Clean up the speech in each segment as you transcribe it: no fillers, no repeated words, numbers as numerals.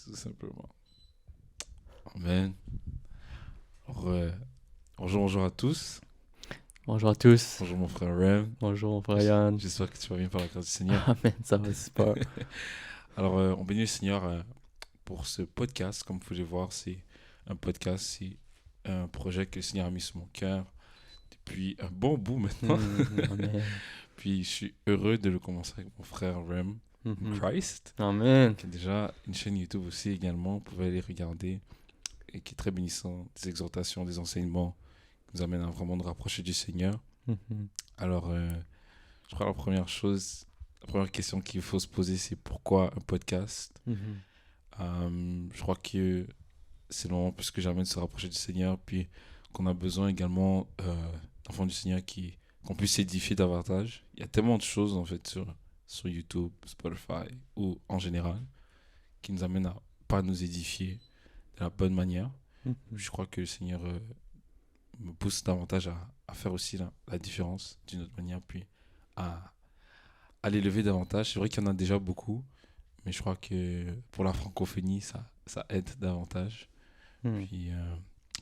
tout simplement. Amen. Alors, bonjour à tous. Bonjour à tous. Bonjour mon frère Rem. Bonjour mon frère Yann. J'espère que tu vas bien par la grâce du Seigneur. Amen, ça va super. Alors, on bénit le Seigneur pour ce podcast. Comme vous pouvez voir, c'est un podcast, c'est un projet que le Seigneur a mis sur mon cœur depuis un bon bout maintenant. Amen. Puis, je suis heureux de le commencer avec mon frère Rem Christ, Amen. qui a déjà une chaîne YouTube aussi également. Vous pouvez aller regarder et qui est très bénissant. Des exhortations, des enseignements qui nous amènent à vraiment nous rapprocher du Seigneur. Alors, je crois la première question qu'il faut se poser, c'est pourquoi un podcast. Je crois que c'est le moment plus que jamais de se rapprocher du Seigneur, puis qu'on a besoin également d'enfants du Seigneur qu'on puisse s'édifier davantage. Il y a tellement de choses en fait sur YouTube, Spotify ou en général qui nous amènent à pas nous édifier de la bonne manière. Je crois que le Seigneur me pousse davantage à faire aussi la différence d'une autre manière, puis à l'élever davantage. C'est vrai qu'il y en a déjà beaucoup, mais je crois que pour la francophonie, ça aide davantage. Puis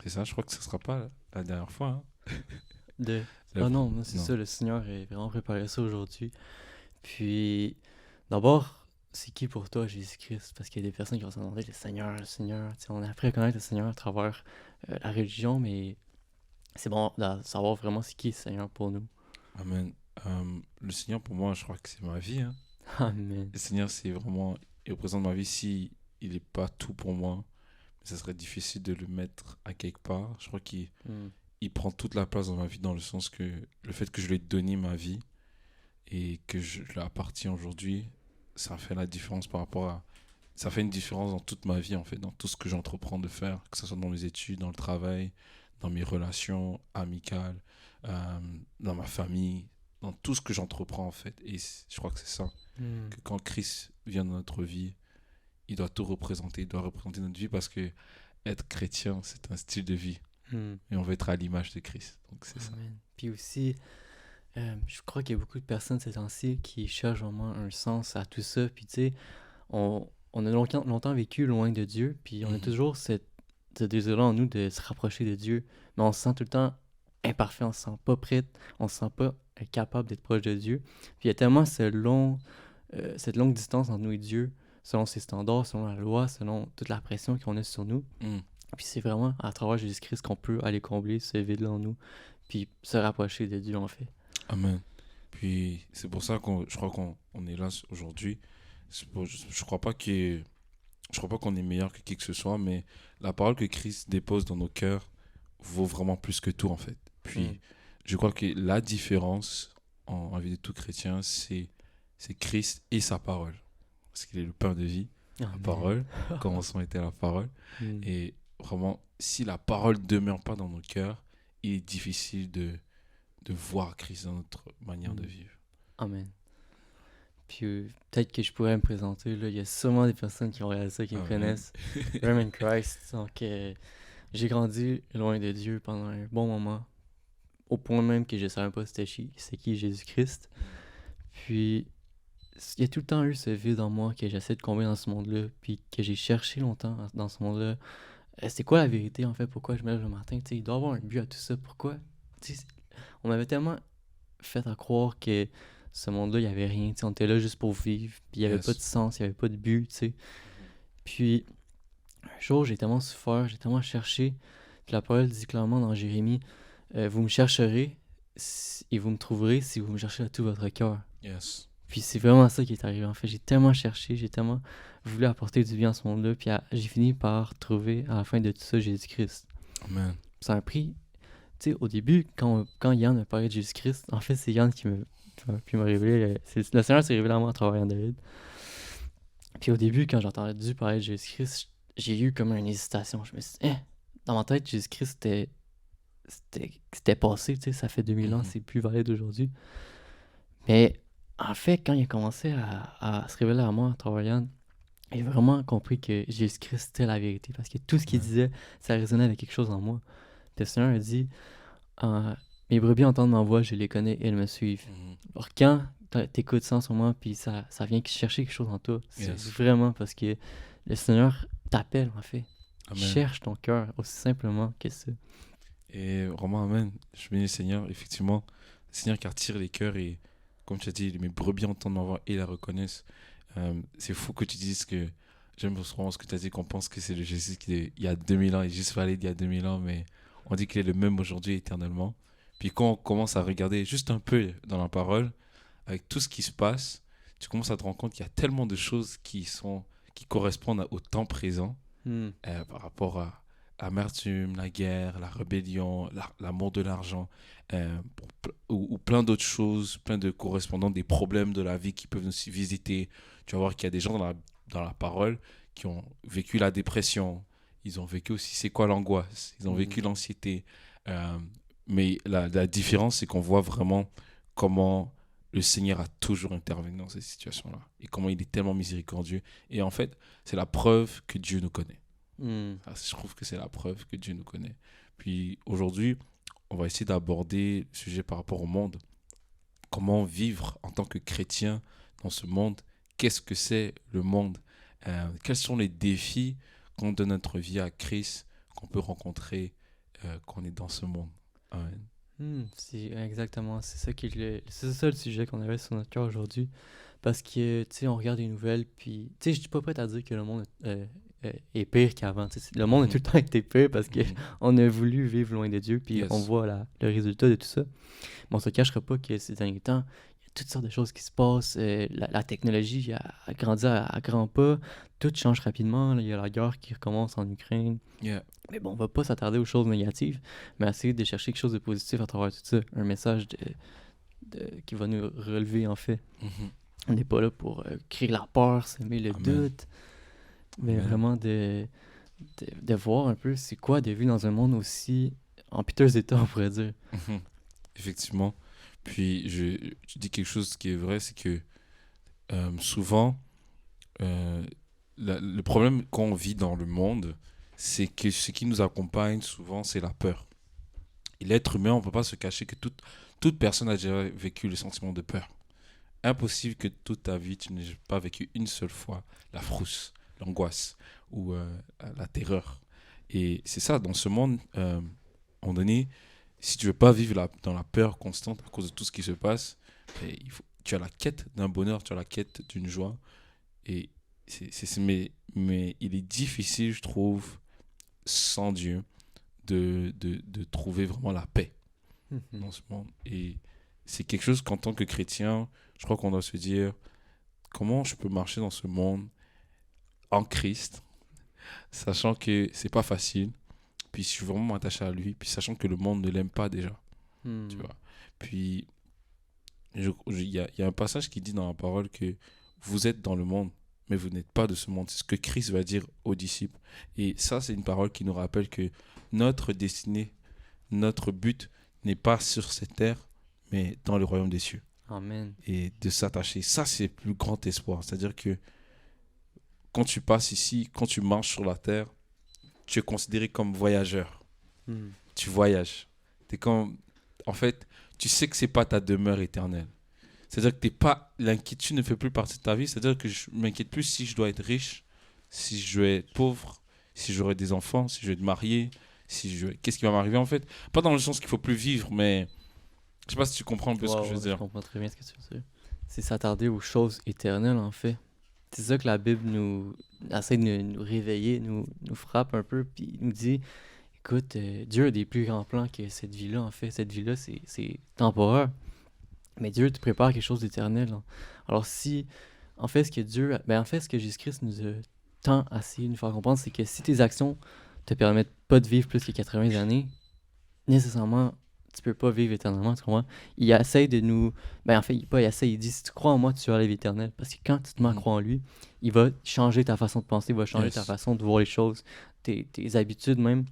c'est ça, je crois que ce ne sera pas la dernière fois. Hein. Non, c'est ça, le Seigneur a vraiment préparé ça aujourd'hui. Puis, d'abord, c'est qui pour toi Jésus-Christ? Parce qu'il y a des personnes qui vont se demander le Seigneur. Tu sais, on a appris à connaître le Seigneur à travers la religion, mais c'est bon de savoir vraiment c'est qui le Seigneur pour nous. Amen. Le Seigneur, pour moi, je crois que c'est ma vie. Hein. Amen. Le Seigneur, c'est vraiment, il représente ma vie. Si il n'est pas tout pour moi, ça serait difficile de le mettre à quelque part. Je crois qu'il prend toute la place dans ma vie, dans le sens que le fait que je lui ai donné ma vie et que je lui appartiens aujourd'hui, ça fait la différence par rapport à... Ça fait une différence dans toute ma vie, en fait, dans tout ce que j'entreprends de faire, que ce soit dans mes études, dans le travail, dans mes relations amicales, dans ma famille, dans tout ce que j'entreprends, en fait. Et je crois que c'est ça, que quand Christ vient dans notre vie, il doit tout représenter, il doit représenter notre vie, parce que être chrétien, c'est un style de vie. Et on veut être à l'image de Christ. Donc c'est Amen. ça. Puis aussi, je crois qu'il y a beaucoup de personnes ces temps-ci qui cherchent vraiment un sens à tout ça. Puis tu sais, on a longtemps vécu loin de Dieu, puis on a toujours ce désir-là en nous de se rapprocher de Dieu. Mais on se sent tout le temps imparfait, on se sent pas prêt, on se sent pas capable d'être proche de Dieu. Puis il y a tellement cette longue distance entre nous et Dieu, selon ses standards, selon la loi, selon toute la pression qu'on a sur nous. Puis c'est vraiment à travers Jésus-Christ qu'on peut aller combler ce vide-là en nous, puis se rapprocher de Dieu en fait. Amen. Puis c'est pour ça que je crois qu'on est là aujourd'hui. Je crois pas qu'on est meilleur que qui que ce soit, mais la parole que Christ dépose dans nos cœurs vaut vraiment plus que tout en fait. Puis je crois que la différence en vie de tout chrétien, c'est Christ et sa parole. Parce qu'il est le pain de vie, la parole, commençons était la parole. Et vraiment, si la parole ne demeure pas dans nos cœurs, il est difficile de voir Christ dans notre manière de vivre. Amen. Puis peut-être que je pourrais me présenter. Là. Il y a sûrement des personnes qui ont regardé ça, qui me connaissent. Rem Christ. Donc, j'ai grandi loin de Dieu pendant un bon moment. Au point même que je ne savais pas c'est qui Jésus-Christ. Puis, il y a tout le temps eu ce vide en moi que j'essaie de combler dans ce monde-là. Puis que j'ai cherché longtemps dans ce monde-là. C'est quoi la vérité, en fait? Pourquoi je me lève le matin? T'sais, il doit y avoir un but à tout ça. Pourquoi? T'sais, on m'avait tellement fait à croire que ce monde-là, il n'y avait rien. On était là juste pour vivre. Puis il n'y avait pas de sens, il n'y avait pas de but. T'sais. Puis un jour, j'ai tellement souffert, j'ai tellement cherché. Puis la parole dit clairement dans Jérémie, vous me chercherez et vous me trouverez si vous me cherchez à tout votre cœur. Yes. Puis c'est vraiment ça qui est arrivé. En fait, j'ai tellement cherché, j'ai tellement voulu apporter du bien à ce monde-là. Puis j'ai fini par trouver à la fin de tout ça Jésus-Christ. Amen. Ça a pris... Tu sais, au début, quand Yann me parlait de Jésus-Christ, en fait, c'est Yann qui m'a révélé... Le Seigneur s'est révélé à moi à travers Yann David. Puis au début, quand j'ai entendu parler de Jésus-Christ, j'ai eu comme une hésitation. Je me suis dit, dans ma tête, Jésus-Christ, c'était passé, tu sais, ça fait 2000 ans, c'est plus valide aujourd'hui. Mais en fait, quand il a commencé à se révéler à moi à travers Yann, j'ai vraiment compris que Jésus-Christ, c'était la vérité. Parce que tout ce qu'il disait, ça résonnait avec quelque chose en moi. Puis le Seigneur a dit, mes brebis entendent ma voix, je les connais et elles me suivent. Alors quand t'écoutes ça en ce moment, puis ça vient chercher quelque chose en toi. C'est Yes. vraiment parce que le Seigneur t'appelle, en fait. Il Amen. cherche ton cœur, aussi simplement que ça. Et vraiment, Amen. Je bénis le Seigneur, effectivement. Le Seigneur qui attire les cœurs et, comme tu as dit, mes brebis entendent ma voix et la reconnaissent. C'est fou que tu dises que, j'aime vraiment ce que tu as dit, qu'on pense que c'est le Jésus qui, il y a 2000 ans, il est juste valide il y a 2000 ans, mais on dit qu'il est le même aujourd'hui éternellement. Puis quand on commence à regarder juste un peu dans la parole, avec tout ce qui se passe, tu commences à te rendre compte qu'il y a tellement de choses qui correspondent au temps présent par rapport à l'amertume, la guerre, la rébellion, l'amour de l'argent, ou plein d'autres choses, plein de correspondants, des problèmes de la vie qui peuvent nous visiter. Tu vas voir qu'il y a des gens dans la parole qui ont vécu la dépression, ils ont vécu aussi c'est quoi l'angoisse, ils ont vécu l'anxiété. Mais la différence, c'est qu'on voit vraiment comment le Seigneur a toujours intervenu dans ces situations-là et comment il est tellement miséricordieux. Et en fait, c'est la preuve que Dieu nous connaît. Je trouve que c'est la preuve que Dieu nous connaît. Puis aujourd'hui, on va essayer d'aborder le sujet par rapport au monde. Comment vivre en tant que chrétien dans ce monde? Qu'est-ce que c'est le monde? Quels sont les défis qu'on donne notre vie à Christ, qu'on peut rencontrer quand on est dans ce monde? Amen. C'est exactement, c'est ça le sujet qu'on avait sur notre cœur aujourd'hui. Parce que, tu sais, on regarde les nouvelles, puis, tu sais, je suis pas prêt à dire que le monde est pire qu'avant. Tu sais, le monde a tout le temps été pire parce qu'on a voulu vivre loin de Dieu, puis Yes. on voit le résultat de tout ça. Mais on se cachera pas que ces derniers temps, il y a toutes sortes de choses qui se passent. La technologie a grandi à grands pas. Tout change rapidement. Là. Il y a la guerre qui recommence en Ukraine. Yeah. Mais bon, on va pas s'attarder aux choses négatives, mais essayer de chercher quelque chose de positif à travers tout ça. Un message qui va nous relever, en fait. On n'est pas là pour créer la peur, semer le doute, mais vraiment de voir un peu c'est quoi de vivre dans un monde aussi en piteux état, on pourrait dire. Effectivement. Puis, je dis quelque chose qui est vrai, c'est que souvent, le problème quand on vit dans le monde, c'est que ce qui nous accompagne souvent, c'est la peur. Et l'être humain, on ne peut pas se cacher que toute personne a déjà vécu le sentiment de peur. Impossible que toute ta vie, tu n'aies pas vécu une seule fois la frousse, l'angoisse ou la terreur. Et c'est ça, dans ce monde, à un moment donné, si tu ne veux pas vivre dans la peur constante à cause de tout ce qui se passe, tu as la quête d'un bonheur, tu as la quête d'une joie. Et mais il est difficile, je trouve, sans Dieu, de trouver vraiment la paix dans ce monde. Et c'est quelque chose qu'en tant que chrétien, je crois qu'on doit se dire, comment je peux marcher dans ce monde en Christ, sachant que c'est pas facile, puis je suis vraiment attaché à lui, puis sachant que le monde ne l'aime pas déjà, tu vois. Puis il y a un passage qui dit dans la parole que vous êtes dans le monde, mais vous n'êtes pas de ce monde. C'est ce que Christ va dire aux disciples. Et ça, c'est une parole qui nous rappelle que notre destinée, notre but n'est pas sur cette terre, mais dans le royaume des cieux. Amen. Et de s'attacher. Ça, c'est le plus grand espoir. C'est-à-dire que quand tu passes ici, quand tu marches sur la terre, tu es considéré comme voyageur. Tu voyages. T'es comme... En fait, tu sais que c'est pas ta demeure éternelle. C'est-à-dire que t'es pas... l'inquiétude ne fait plus partie de ta vie. C'est-à-dire que je m'inquiète plus si je dois être riche, si je dois être pauvre, si j'aurai des enfants, si je vais être marié, qu'est-ce qui va m'arriver en fait. Pas dans le sens qu'il faut plus vivre, mais je sais pas si tu comprends un peu ce que je veux dire. Je comprends très bien ce que tu veux dire. C'est s'attarder aux choses éternelles, en fait. C'est ça que la Bible nous essaie de nous réveiller, nous frappe un peu, puis nous dit, écoute, Dieu a des plus grands plans que cette vie-là, en fait. Cette vie-là, c'est temporaire. Mais Dieu te prépare quelque chose d'éternel. Hein. Alors si, en fait, ce que Jésus-Christ nous a tant essayé de nous faire comprendre, c'est que si tes actions te permettent pas de vivre plus que 80 années, nécessairement, tu peux pas vivre éternellement, tu comprends? Il essaie de nous... Ben, en fait, il dit, si tu crois en moi, tu vas aller éternel. Parce que quand tu te mets à croire en lui, il va changer ta façon de penser, il va changer ta façon de voir les choses, tes habitudes même,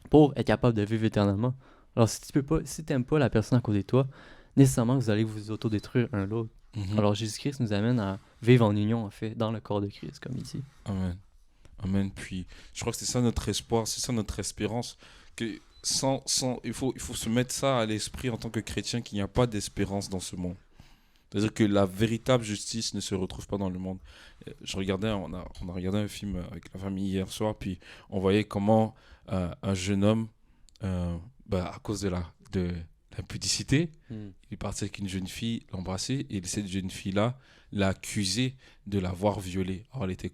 pour être capable de vivre éternellement. Alors, si t'aimes pas la personne à côté de toi, nécessairement, vous allez vous autodétruire un l'autre. Alors, Jésus-Christ nous amène à vivre en union, en fait, dans le corps de Christ, comme il dit. Amen. Amen. Puis, je crois que c'est ça notre espoir, c'est ça notre espérance. Que il faut se mettre ça à l'esprit en tant que chrétien, qu'il n'y a pas d'espérance dans ce monde. C'est-à-dire que la véritable justice ne se retrouve pas dans le monde. On a regardé un film avec la famille hier soir, puis on voyait comment un jeune homme, à cause de l'impudicité, il est parti avec une jeune fille, l'embrasser, et cette jeune fille-là l'a accusé de l'avoir violée. Alors, elle était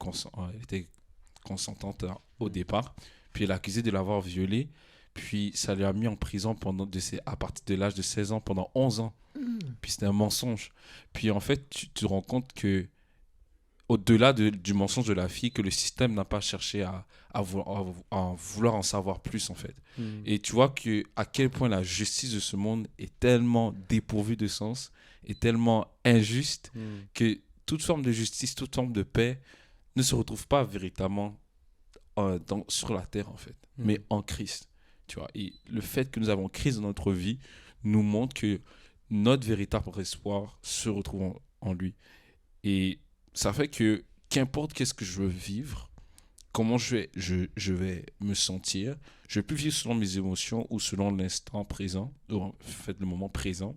consentante au départ, puis elle l'a accusé de l'avoir violée, puis ça lui a mis en prison à partir de l'âge de 16 ans pendant 11 ans. Puis c'était un mensonge. Puis en fait, tu te rends compte que au-delà du mensonge de la fille, que le système n'a pas cherché à vouloir en savoir plus, en fait. Et tu vois à quel point la justice de ce monde est tellement dépourvue de sens, est tellement injuste, que toute forme de justice, toute forme de paix ne se retrouve pas véritablement sur la terre, en fait, mais en Christ. Tu vois, et le fait que nous avons Christ dans notre vie nous montre que notre véritable espoir se retrouve en lui. Et ça fait que qu'importe qu'est-ce que je veux vivre, comment je vais me sentir, je ne vais plus vivre selon mes émotions ou selon l'instant présent, ou en fait le moment présent,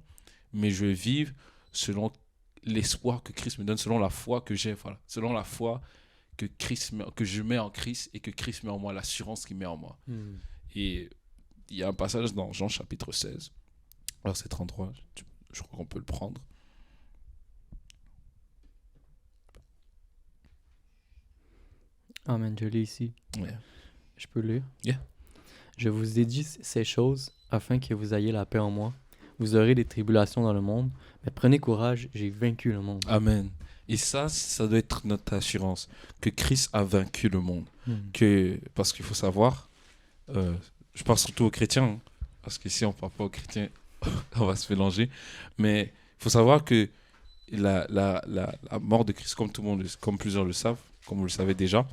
mais je vais vivre selon l'espoir que Christ me donne, selon la foi que j'ai, voilà, selon la foi que je mets en Christ et que Christ met en moi, l'assurance qu'il met en moi. Et il y a un passage dans Jean chapitre 16, verset 33, je crois qu'on peut le prendre. Amen, je lis ici. Ouais. Je peux lire? Yeah. Je vous ai dit ces choses afin que vous ayez la paix en moi. Vous aurez des tribulations dans le monde, mais prenez courage, j'ai vaincu le monde. Amen. Et ça doit être notre assurance, que Christ a vaincu le monde. Parce qu'il faut savoir, je parle surtout aux chrétiens, hein, parce que si on ne parle pas aux chrétiens, on va se mélanger. Mais il faut savoir que la mort de Christ, comme plusieurs le savent, comme vous le savez déjà,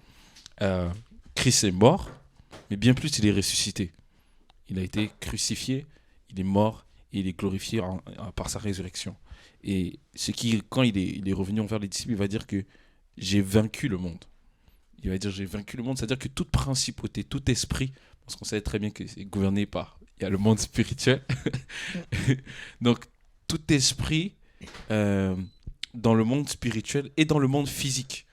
Christ est mort, mais bien plus, il est ressuscité. Il a été crucifié, il est mort, et il est glorifié par sa résurrection. Et quand il est revenu envers les disciples, il va dire que j'ai vaincu le monde. Il va dire j'ai vaincu le monde, c'est-à-dire que toute principauté, tout esprit, parce qu'on sait très bien que c'est gouverné il y a le monde spirituel. Donc, tout esprit dans le monde spirituel et dans le monde physique,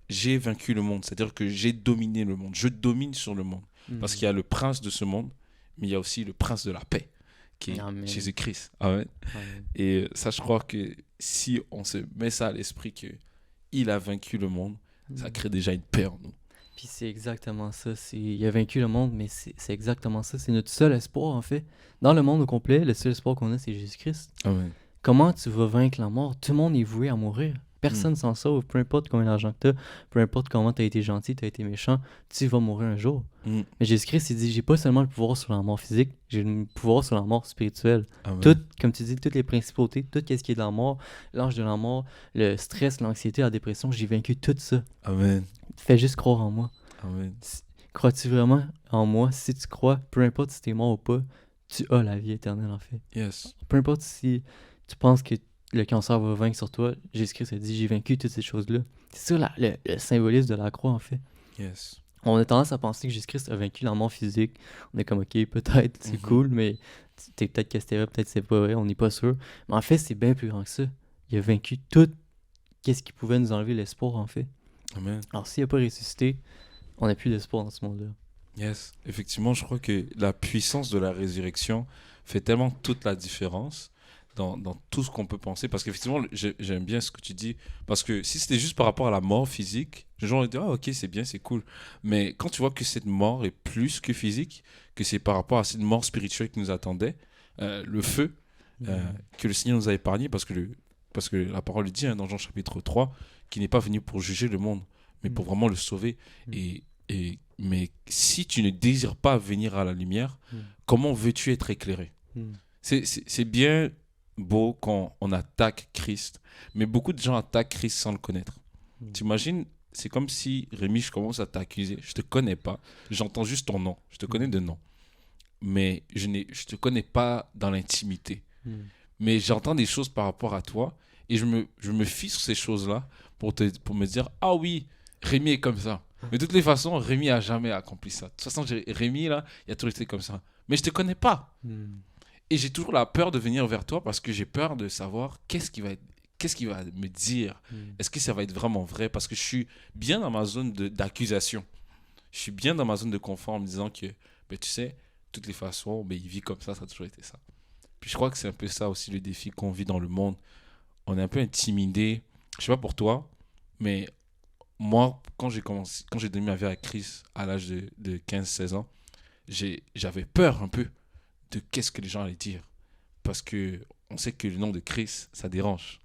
j'ai vaincu le monde. C'est-à-dire que j'ai dominé le monde. Je domine sur le monde. Parce qu'il y a le prince de ce monde, mais il y a aussi le prince de la paix, qui est Jésus-Christ. Amen. Amen. Et ça, je crois que si on se met ça à l'esprit qu'il a vaincu le monde, ça crée déjà une paix en nous. Puis c'est exactement ça. Il a vaincu le monde, mais c'est exactement ça. C'est notre seul espoir, en fait. Dans le monde au complet, le seul espoir qu'on a, c'est Jésus-Christ. Amen. Comment tu vas vaincre la mort? Tout le monde est voué à mourir. Personne s'en sauve. Peu importe combien d'argent que tu as, peu importe comment tu as été gentil, tu as été méchant, tu vas mourir un jour. Mais Jésus-Christ, il dit, j'ai pas seulement le pouvoir sur la mort physique, j'ai le pouvoir sur la mort spirituelle. Tout, comme tu dis, toutes les principautés, tout ce qui est de la mort, l'ange de la mort, le stress, l'anxiété, la dépression, j'ai vaincu tout ça. Amen. Fais juste croire en moi. Amen. Crois-tu vraiment en moi? Si tu crois, peu importe si tu es mort ou pas, tu as la vie éternelle, en fait. Yes. Peu importe si tu penses que le cancer va vaincre sur toi, Jésus-Christ a dit, j'ai vaincu toutes ces choses-là. C'est ça le symbolisme de la croix, en fait. Yes. On a tendance à penser que Jésus-Christ a vaincu la mort physique. On est comme, ok, peut-être, c'est cool, mais t'es peut-être que c'était vrai, peut-être c'est pas vrai, on n'est pas sûr. Mais en fait, c'est bien plus grand que ça. Il a vaincu tout ce qui pouvait nous enlever l'espoir, en fait. Amen. Alors, s'il n'a pas ressuscité, on n'a plus d'espoir dans ce monde-là. Yes. Effectivement, je crois que la puissance de la résurrection fait tellement toute la différence dans tout ce qu'on peut penser. Parce qu'effectivement, j'aime bien ce que tu dis. Parce que si c'était juste par rapport à la mort physique, les gens vont dire, ah ok, c'est bien, c'est cool. Mais quand tu vois que cette mort est plus que physique, que c'est par rapport à cette mort spirituelle qui nous attendait, le feu que le Seigneur nous a épargné, parce que la parole dit dans Jean chapitre 3, qu'il n'est pas venu pour juger le monde, mais pour vraiment le sauver. Mais si tu ne désires pas venir à la lumière, comment veux-tu être éclairé? C'est bien beau quand on attaque Christ, mais beaucoup de gens attaquent Christ sans le connaître. T'imagines, c'est comme si, Rémi, je commence à t'accuser. Je te connais pas, j'entends juste ton nom, je te connais de nom, mais je te connais pas dans l'intimité. Mais j'entends des choses par rapport à toi, et je me fie sur ces choses-là pour me dire, ah oui, Rémi est comme ça. Mais de toutes les façons, Rémi a jamais accompli ça. De toute façon, Rémi, là, il a toujours été comme ça. Mais je te connais pas. Et j'ai toujours la peur de venir vers toi parce que j'ai peur de savoir qu'est-ce qui va qu'est-ce qu'il va me dire? Est-ce que ça va être vraiment vrai? Parce que je suis bien dans ma zone d'accusation. Je suis bien dans ma zone de confort en me disant que, ben, tu sais, de toutes les façons, ben, il vit comme ça a toujours été ça. Puis je crois que c'est un peu ça aussi le défi qu'on vit dans le monde. On est un peu intimidé. Je sais pas pour toi, mais moi, quand j'ai donné ma vie à Christ à l'âge de 15-16 ans, j'avais peur un peu de qu'est-ce que les gens allaient dire. Parce que on sait que le nom de Christ, ça dérange.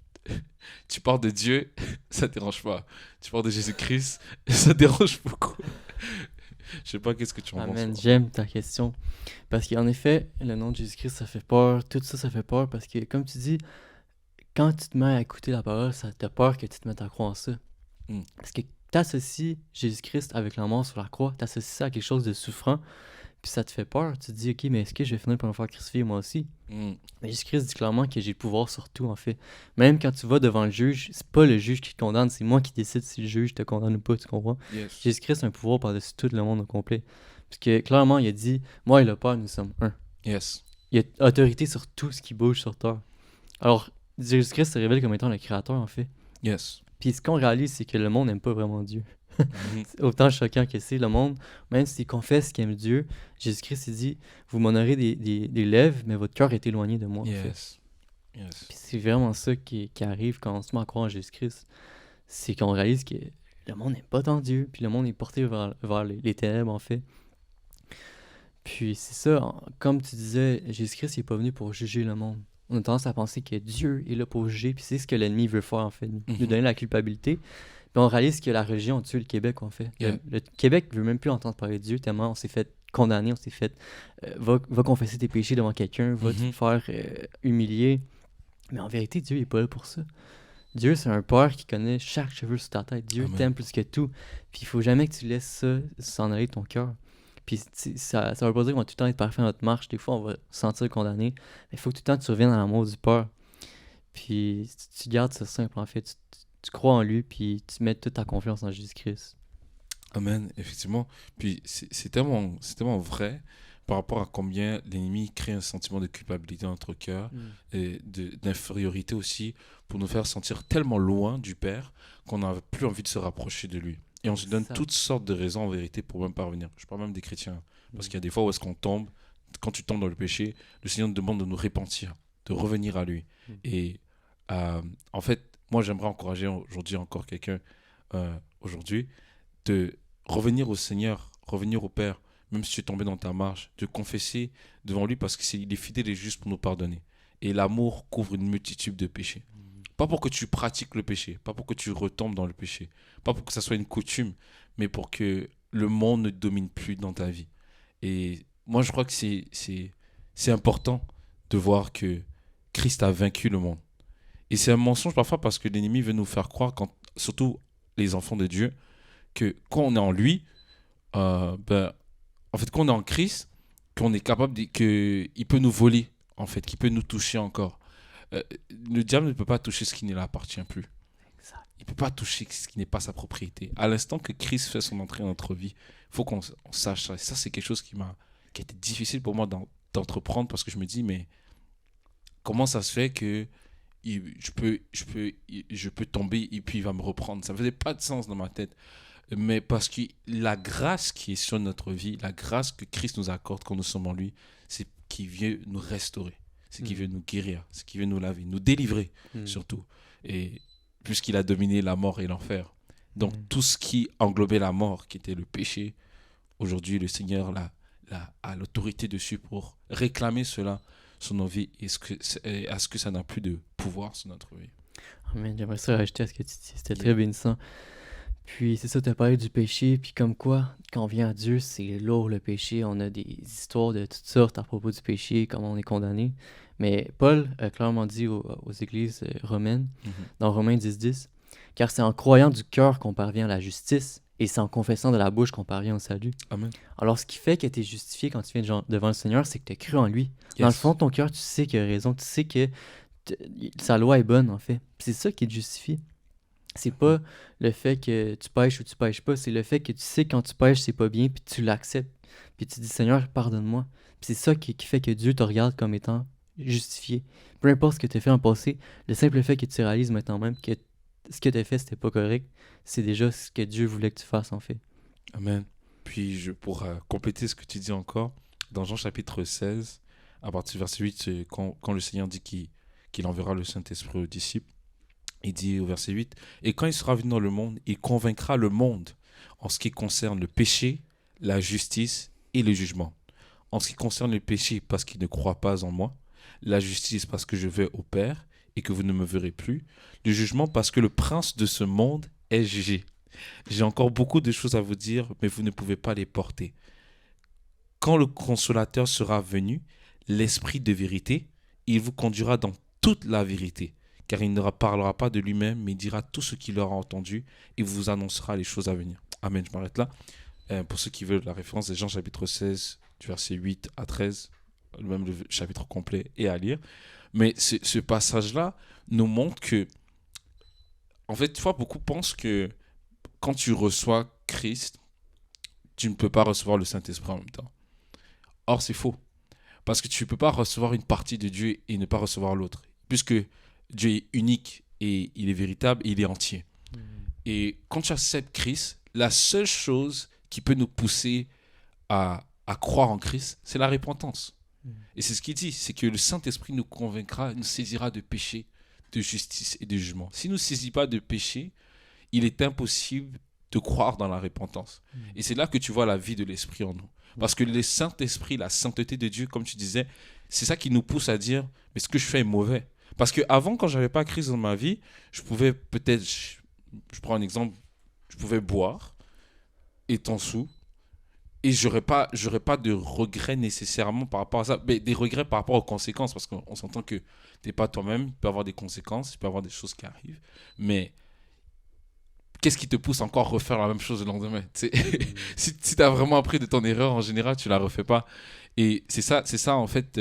Tu parles de Dieu, ça dérange pas. Tu parles de Jésus-Christ, ça dérange beaucoup. Je sais pas qu'est-ce que tu en penses. Amen, j'aime ta question. Parce qu'en effet, le nom de Jésus-Christ, ça fait peur. Tout ça, ça fait peur parce que, comme tu dis, quand tu te mets à écouter la parole, ça te peur que tu te mettes à croire en ça. Parce que tu associes Jésus-Christ avec la mort sur la croix, tu associes ça à quelque chose de souffrant, puis ça te fait peur. Tu te dis, OK, mais est-ce que je vais finir par me faire crucifier moi aussi? Mais Jésus-Christ dit clairement que j'ai le pouvoir sur tout, en fait. Même quand tu vas devant le juge, c'est pas le juge qui te condamne, c'est moi qui décide si le juge te condamne ou pas, tu comprends? Yes. Jésus-Christ a un pouvoir par-dessus tout le monde au complet. Parce que clairement, il a dit, moi et le Père, nous sommes un. Yes. Il a autorité sur tout ce qui bouge sur terre. Alors, Jésus-Christ se révèle comme étant le créateur, en fait. Yes. Puis ce qu'on réalise, c'est que le monde n'aime pas vraiment Dieu. C'est autant choquant que c'est, le monde, même s'il confesse qu'il aime Dieu, Jésus-Christ, il dit, vous m'honorez des lèvres, mais votre cœur est éloigné de moi, en fait. Yes. Yes. Puis c'est vraiment ça qui arrive quand on se met à croire en Jésus-Christ. C'est qu'on réalise que le monde n'aime pas tant Dieu, puis le monde est porté vers les ténèbres, en fait. Puis c'est ça, comme tu disais, Jésus-Christ il n'est pas venu pour juger le monde. On a tendance à penser que Dieu est là pour juger, puis c'est ce que l'ennemi veut faire, en fait, nous donner la culpabilité. Puis on réalise que la religion a tué le Québec, en fait. Yeah. Le Québec veut même plus entendre parler de Dieu, tellement on s'est fait condamner, on s'est fait... va confesser tes péchés devant quelqu'un, va te faire humilier. Mais en vérité, Dieu n'est pas là pour ça. Dieu, c'est un père qui connaît chaque cheveu sur ta tête. Dieu t'aime plus que tout. Puis il faut jamais que tu laisses ça s'en aller de ton cœur. Puis ça veut pas dire qu'on va tout le temps être parfait dans notre marche. Des fois, on va se sentir condamné. Mais il faut que tout le temps tu reviennes à l'amour du Père. Puis tu gardes ça simple, en fait. Tu crois en lui, puis tu mets toute ta confiance en Jésus-Christ. Amen, effectivement. Puis c'est tellement vrai par rapport à combien l'ennemi crée un sentiment de culpabilité dans notre cœur et d'infériorité aussi pour nous faire sentir tellement loin du Père qu'on n'a plus envie de se rapprocher de lui. Et on se donne toutes sortes de raisons en vérité pour même parvenir. Je parle même des chrétiens. Parce qu'il y a des fois où est-ce qu'on tombe, quand tu tombes dans le péché, le Seigneur nous demande de nous repentir, de revenir à lui. Et en fait, moi j'aimerais encourager aujourd'hui encore quelqu'un aujourd'hui de revenir au Seigneur, revenir au Père, même si tu es tombé dans ta marche, de confesser devant lui parce qu'il est fidèle et juste pour nous pardonner. Et l'amour couvre une multitude de péchés. Pas pour que tu pratiques le péché, pas pour que tu retombes dans le péché, pas pour que ça soit une coutume, mais pour que le monde ne domine plus dans ta vie. Et moi, je crois que c'est important de voir que Christ a vaincu le monde. Et c'est un mensonge parfois parce que l'ennemi veut nous faire croire, surtout les enfants de Dieu, que quand on est en lui, en fait, quand on est en Christ, qu'on est capable, qu'il peut nous voler, en fait, qu'il peut nous toucher encore. Le diable ne peut pas toucher ce qui ne l'appartient plus. Exact. Il ne peut pas toucher ce qui n'est pas sa propriété. À l'instant que Christ fait son entrée dans notre vie, il faut qu'on sache ça. Et ça, c'est quelque chose qui a été difficile pour moi d'entreprendre parce que je me dis, mais comment ça se fait que je peux tomber et puis il va me reprendre? Ça ne faisait pas de sens dans ma tête. Mais parce que la grâce qui est sur notre vie, la grâce que Christ nous accorde quand nous sommes en lui, c'est qu'il vient nous restaurer. C'est qu'il veut nous guérir, c'est qu'il veut nous laver, nous délivrer surtout. Et puisqu'il a dominé la mort et l'enfer. Donc tout ce qui englobait la mort, qui était le péché, aujourd'hui le Seigneur a l'autorité dessus pour réclamer cela sur nos vies et à ce que ça n'a plus de pouvoir sur notre vie. Amen, j'aimerais ça rajouter à ce que tu dis, c'était très bénissant. Puis c'est ça, tu as parlé du péché, puis comme quoi, quand on vient à Dieu, c'est lourd le péché. On a des histoires de toutes sortes à propos du péché, comment on est condamné. Mais Paul a clairement dit aux églises romaines, dans Romains 10:10, « Car c'est en croyant du cœur qu'on parvient à la justice, et c'est en confessant de la bouche qu'on parvient au salut. » Amen. Alors ce qui fait que tu es justifié quand tu viens devant le Seigneur, c'est que tu as cru en lui. Yes. Dans le fond de ton cœur, tu sais qu'il a raison, tu sais que sa loi est bonne, en fait. Puis c'est ça qui te justifie. C'est pas le fait que tu pêches ou tu pêches pas, c'est le fait que tu sais quand tu pêches, c'est pas bien, puis tu l'acceptes. Puis tu dis, Seigneur, pardonne-moi. Puis c'est ça qui fait que Dieu te regarde comme étant justifié. Peu importe ce que tu as fait en passé, le simple fait que tu réalises maintenant même que ce que tu as fait, c'était pas correct, c'est déjà ce que Dieu voulait que tu fasses, en fait. Amen. Puis, pour compléter ce que tu dis encore, dans Jean chapitre 16, à partir du verset 8, quand le Seigneur dit qu'il enverra le Saint-Esprit aux disciples, il dit au verset 8, « Et quand il sera venu dans le monde, il convaincra le monde en ce qui concerne le péché, la justice et le jugement. En ce qui concerne le péché, parce qu'il ne croit pas en moi, la justice, parce que je vais au Père et que vous ne me verrez plus, le jugement, parce que le prince de ce monde est jugé. J'ai encore beaucoup de choses à vous dire, mais vous ne pouvez pas les porter. Quand le consolateur sera venu, l'Esprit de vérité, il vous conduira dans toute la vérité, car il ne parlera pas de lui-même, mais il dira tout ce qu'il aura entendu et vous annoncera les choses à venir. » Amen, je m'arrête là. Pour ceux qui veulent la référence, c'est Jean chapitre 16, du verset 8 à 13, même le chapitre complet est à lire. Mais ce passage-là nous montre que, en fait, tu vois, beaucoup pensent que quand tu reçois Christ, tu ne peux pas recevoir le Saint-Esprit en même temps. Or, c'est faux. Parce que tu ne peux pas recevoir une partie de Dieu et ne pas recevoir l'autre. Puisque Dieu est unique et il est véritable et il est entier. Et quand tu acceptes Christ, la seule chose qui peut nous pousser à croire en Christ, c'est la repentance. Et c'est ce qu'il dit, c'est que le Saint-Esprit nous convaincra, nous saisira de péché, de justice et de jugement. S'il ne nous saisit pas de péché, il est impossible de croire dans la repentance. Et c'est là que tu vois la vie de l'Esprit en nous. Parce que le Saint-Esprit, la sainteté de Dieu, comme tu disais, c'est ça qui nous pousse à dire, mais ce que je fais est mauvais. Parce qu'avant, quand je n'avais pas Christ dans ma vie, je pouvais peut-être, je prends un exemple, je pouvais boire, étant sous, et j'aurais pas de regrets nécessairement par rapport à ça, mais des regrets par rapport aux conséquences, parce qu'on s'entend que tu n'es pas toi-même, il peut y avoir des conséquences, il peut y avoir des choses qui arrivent, mais qu'est-ce qui te pousse encore à refaire la même chose le lendemain? Si tu as vraiment appris de ton erreur, en général, tu la refais pas. Et c'est ça en fait,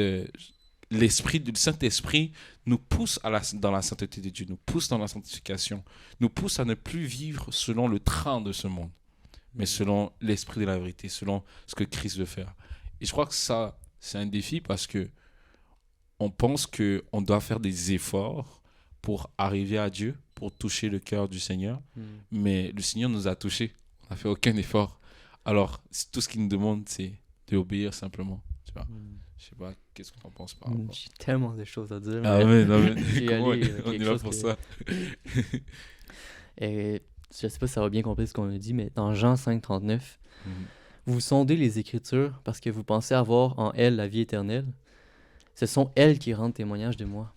le Saint-Esprit nous pousse dans la sainteté de Dieu, nous pousse dans la sanctification, nous pousse à ne plus vivre selon le train de ce monde, mais selon l'esprit de la vérité, selon ce que Christ veut faire. Et je crois que ça, c'est un défi parce que on pense qu'on doit faire des efforts pour arriver à Dieu, pour toucher le cœur du Seigneur. Mais le Seigneur nous a touchés. On n'a fait aucun effort. Alors, tout ce qu'il nous demande, c'est d'obéir simplement. Tu vois. Je sais pas, qu'est-ce qu'on en pense par rapport. J'ai tellement de choses à dire. Ah ouais, non, mais comment on est là pour ça. Et je sais pas si ça va bien compris ce qu'on a dit, mais dans Jean 5,39, vous sondez les Écritures parce que vous pensez avoir en elles la vie éternelle. Ce sont elles qui rendent témoignage de moi.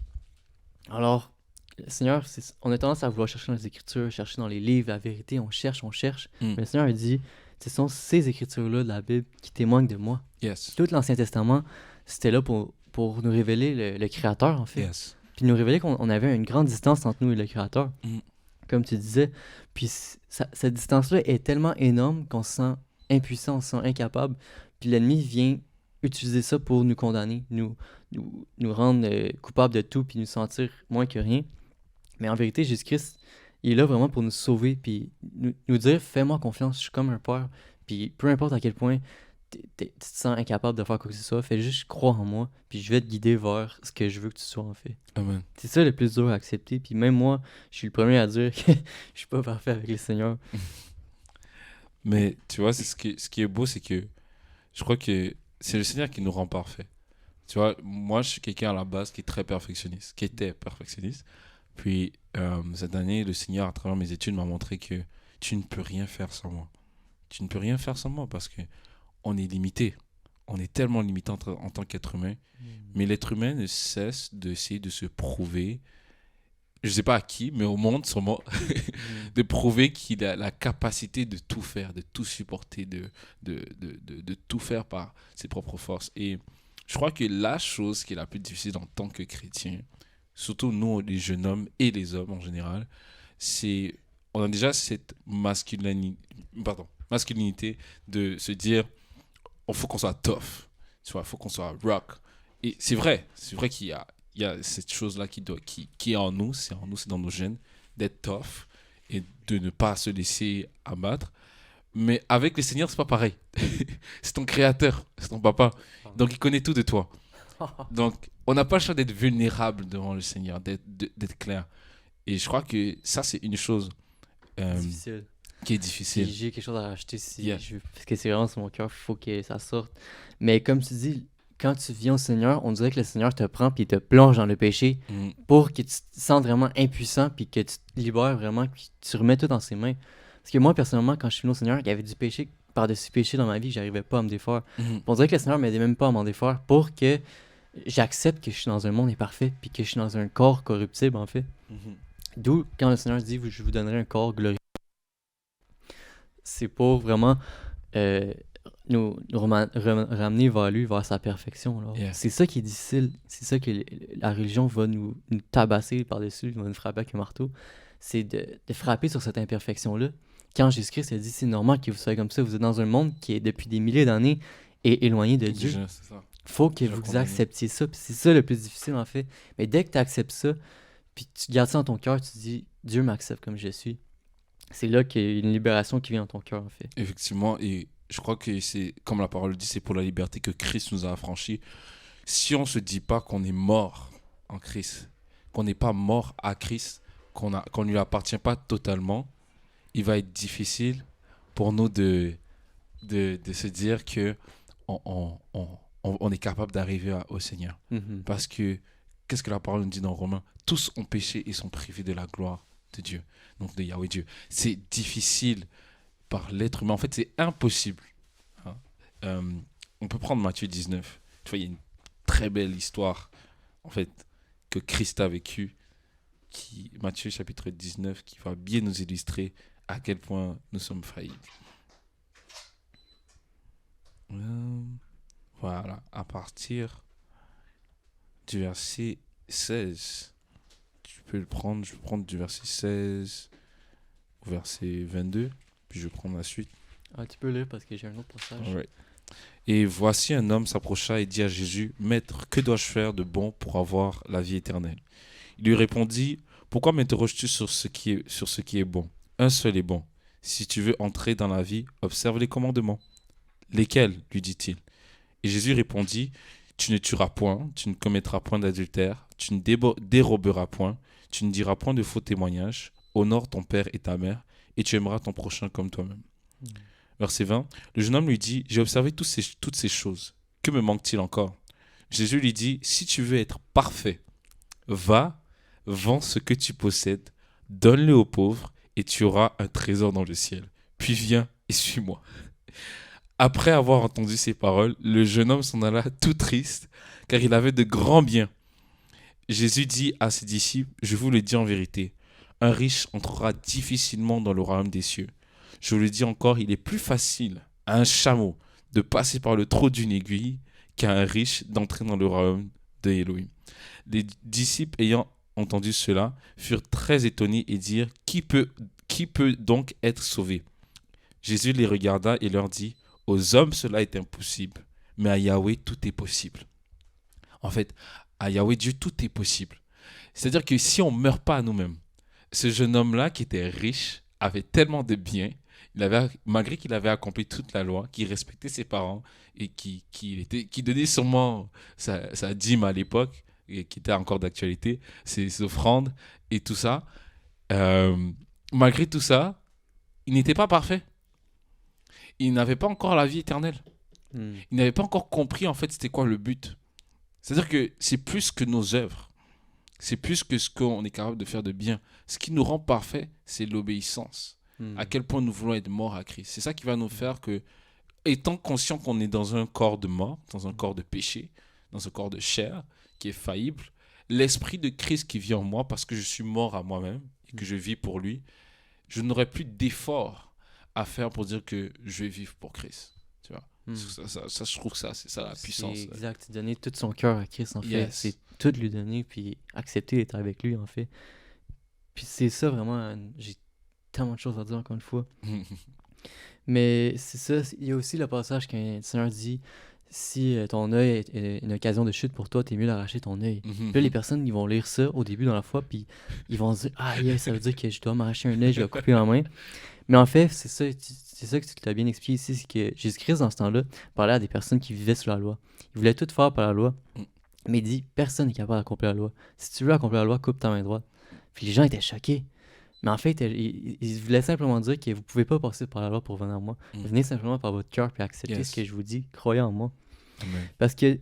Alors, le Seigneur, on a tendance à vouloir chercher dans les Écritures, chercher dans les livres, la vérité, on cherche. Mais le Seigneur a dit, ce sont ces Écritures-là de la Bible qui témoignent de moi. Yes. Tout l'Ancien Testament, c'était là pour nous révéler le Créateur, en fait. Yes. Puis nous révéler qu'on avait une grande distance entre nous et le Créateur, comme tu disais. Puis cette distance-là est tellement énorme qu'on se sent impuissant, on se sent incapable. Puis l'ennemi vient utiliser ça pour nous condamner, nous rendre coupables de tout, puis nous sentir moins que rien. Mais en vérité, Jésus-Christ, il est là vraiment pour nous sauver, puis nous dire « Fais-moi confiance, je suis comme un père. » Puis peu importe à quel point tu te sens incapable de faire quoi que ce soit, fais juste croire en moi, puis je vais te guider vers ce que je veux que tu sois en fait. Amen. C'est ça le plus dur à accepter, puis même moi, je suis le premier à dire que je suis pas parfait avec le Seigneur. Mais tu vois, ce qui est beau, c'est que je crois que c'est le Seigneur qui nous rend parfaits. Tu vois, moi, je suis quelqu'un à la base qui est très perfectionniste, qui était perfectionniste. Puis, cette année, le Seigneur, à travers mes études, m'a montré que tu ne peux rien faire sans moi. Tu ne peux rien faire sans moi parce qu'on est limité. On est tellement limité en tant qu'être humain. Mais l'être humain ne cesse d'essayer de se prouver, je ne sais pas à qui, mais au monde sûrement, de prouver qu'il a la capacité de tout faire, de tout supporter, de tout faire par ses propres forces. Et je crois que la chose qui est la plus difficile en tant que chrétien, surtout nous, les jeunes hommes et les hommes en général, c'est on a déjà cette masculinité de se dire il faut qu'on soit tough, tu vois, il faut qu'on soit rock. Et c'est vrai qu'il y a cette chose-là qui est en nous, c'est dans nos gènes, d'être tough et de ne pas se laisser abattre. Mais avec le Seigneur, c'est pas pareil. C'est ton créateur, c'est ton papa. Donc il connaît tout de toi. Donc, on n'a pas le choix d'être vulnérable devant le Seigneur, d'être clair. Et je crois que ça, c'est une chose Difficile. qui est Si difficile. j'ai quelque chose à rajouter, Yeah. parce que c'est vraiment sur mon cœur, il faut que ça sorte. Mais comme tu dis, quand tu viens au Seigneur, on dirait que le Seigneur te prend puis te plonge dans le péché Mm. pour que tu te sentes vraiment impuissant puis que tu te libères vraiment puis tu remets tout dans ses mains. Parce que moi, personnellement, quand je suis venu au Seigneur, il y avait du péché par-dessus péché dans ma vie, j'arrivais pas à me défaire. Mhm. On dirait que le Seigneur m'aidait même pas à m'en défaire pour que j'accepte que je suis dans un monde imparfait puis que je suis dans un corps corruptible, en fait. Mhm. D'où, quand le Seigneur dit, je vous donnerai un corps glorieux, c'est pour vraiment ramener vers lui, vers sa perfection. Là. Yeah. C'est ça qui est difficile. C'est ça que la religion va nous tabasser par-dessus, va nous frapper avec un marteau. C'est de frapper sur cette imperfection-là. Quand Jésus-Christ a dit, c'est normal que vous soyez comme ça, vous êtes dans un monde qui est depuis des milliers d'années et éloigné de Dieu. C'est ça. Faut que Déjà vous condamné. acceptiez ça. Puis c'est ça le plus difficile, en fait. Mais dès que tu acceptes ça, puis tu gardes ça dans ton cœur, tu te dis, Dieu m'accepte comme je suis. C'est là qu'il y a une libération qui vient dans ton cœur, en fait. Effectivement, et je crois que c'est, comme la parole le dit, c'est pour la liberté que Christ nous a affranchis. Si on ne se dit pas qu'on est mort en Christ, qu'on n'est pas mort à Christ, qu'on ne lui appartient pas totalement, il va être difficile pour nous de se dire que on est capable d'arriver au Seigneur. Mhm. Parce que, qu'est-ce que la parole nous dit dans Romains? Tous ont péché et sont privés de la gloire de Dieu, donc de Yahweh Dieu. C'est difficile par l'être humain. En fait, c'est impossible. Hein. On peut prendre Matthieu 19. Tu vois, il y a une très belle histoire, en fait, que Christ a vécue. Matthieu chapitre 19, qui va bien nous illustrer à quel point nous sommes faillibles. Voilà, à partir du verset 16. Tu peux le prendre, je vais prendre du verset 16 au verset 22, puis je vais prendre la suite. Ah, tu peux lire parce que j'ai un autre passage. Ouais. Et voici un homme s'approcha et dit à Jésus, « Maître, que dois-je faire de bon pour avoir la vie éternelle ?» Il lui répondit, « Pourquoi m'interroges-tu sur ce qui est bon? Un seul est bon. Si tu veux entrer dans la vie, observe les commandements. » « Lesquels ?» lui dit-il. Et Jésus répondit, « Tu ne tueras point, tu ne commettras point d'adultère, tu ne déroberas point, tu ne diras point de faux témoignages, honore ton père et ta mère, et tu aimeras ton prochain comme toi-même. » Verset 20, le jeune homme lui dit, « J'ai observé toutes ces choses. Que me manque-t-il encore ?» Jésus lui dit, « Si tu veux être parfait, va, vends ce que tu possèdes, donne-le aux pauvres, et tu auras un trésor dans le ciel. Puis viens et suis-moi. » Après avoir entendu ces paroles, le jeune homme s'en alla tout triste, car il avait de grands biens. Jésus dit à ses disciples, « Je vous le dis en vérité, un riche entrera difficilement dans le royaume des cieux. Je vous le dis encore, il est plus facile à un chameau de passer par le trou d'une aiguille qu'à un riche d'entrer dans le royaume de Elohim. » Les disciples ayant entendu cela furent très étonnés et dirent, qui peut donc être sauvé? Jésus les regarda et leur dit, aux hommes cela est impossible, mais à Yahweh tout est possible. En fait, à Yahweh Dieu tout est possible. C'est-à-dire que si on ne meurt pas à nous-mêmes, ce jeune homme-là qui était riche avait tellement de biens, malgré qu'il avait accompli toute la loi, qu'il respectait ses parents et qui donnait sûrement sa dîme à l'époque, et qui était encore d'actualité, ses offrandes et tout ça, malgré tout ça, il n'était pas parfait. Il n'avait pas encore la vie éternelle. Il n'avait pas encore compris en fait c'était quoi le but. C'est-à-dire que c'est plus que nos œuvres. C'est plus que ce qu'on est capable de faire de bien. Ce qui nous rend parfait, c'est l'obéissance. À quel point nous voulons être morts à Christ. C'est ça qui va nous faire que, étant conscient qu'on est dans un corps de mort, dans un corps de péché, dans un corps de chair qui est faillible, l'esprit de Christ qui vit en moi parce que je suis mort à moi-même et que je vis pour lui, je n'aurai plus d'effort à faire pour dire que je vais vivre pour Christ. Tu vois? Ça, je trouve que c'est ça la puissance. C'est exact, donner tout son cœur à Christ, en fait. Yes. C'est tout lui donner, puis accepter d'être avec lui, en fait. Puis c'est ça, vraiment, j'ai tellement de choses à dire, encore une fois. Mais c'est ça, il y a aussi le passage qu'un Seigneur dit, si ton œil est une occasion de chute pour toi, t'es mieux d'arracher ton œil. Puis là, les personnes, ils vont lire ça au début dans la foi, puis ils vont se dire, ah, yeah, ça veut dire que je dois m'arracher un œil, je vais couper ma main. Mais en fait, c'est ça que tu l'as bien expliqué ici, c'est que Jésus-Christ, dans ce temps-là, parlait à des personnes qui vivaient sous la loi. Ils voulaient tout faire par la loi. Mais il dit, personne n'est capable d'accomplir la loi. Si tu veux accomplir la loi, coupe ta main droite. Puis les gens étaient choqués. Mais en fait, il voulait simplement dire que vous pouvez pas passer par la loi pour venir à moi. Venez simplement par votre cœur puis acceptez ce que je vous dis. Croyez en moi. Amen. Parce que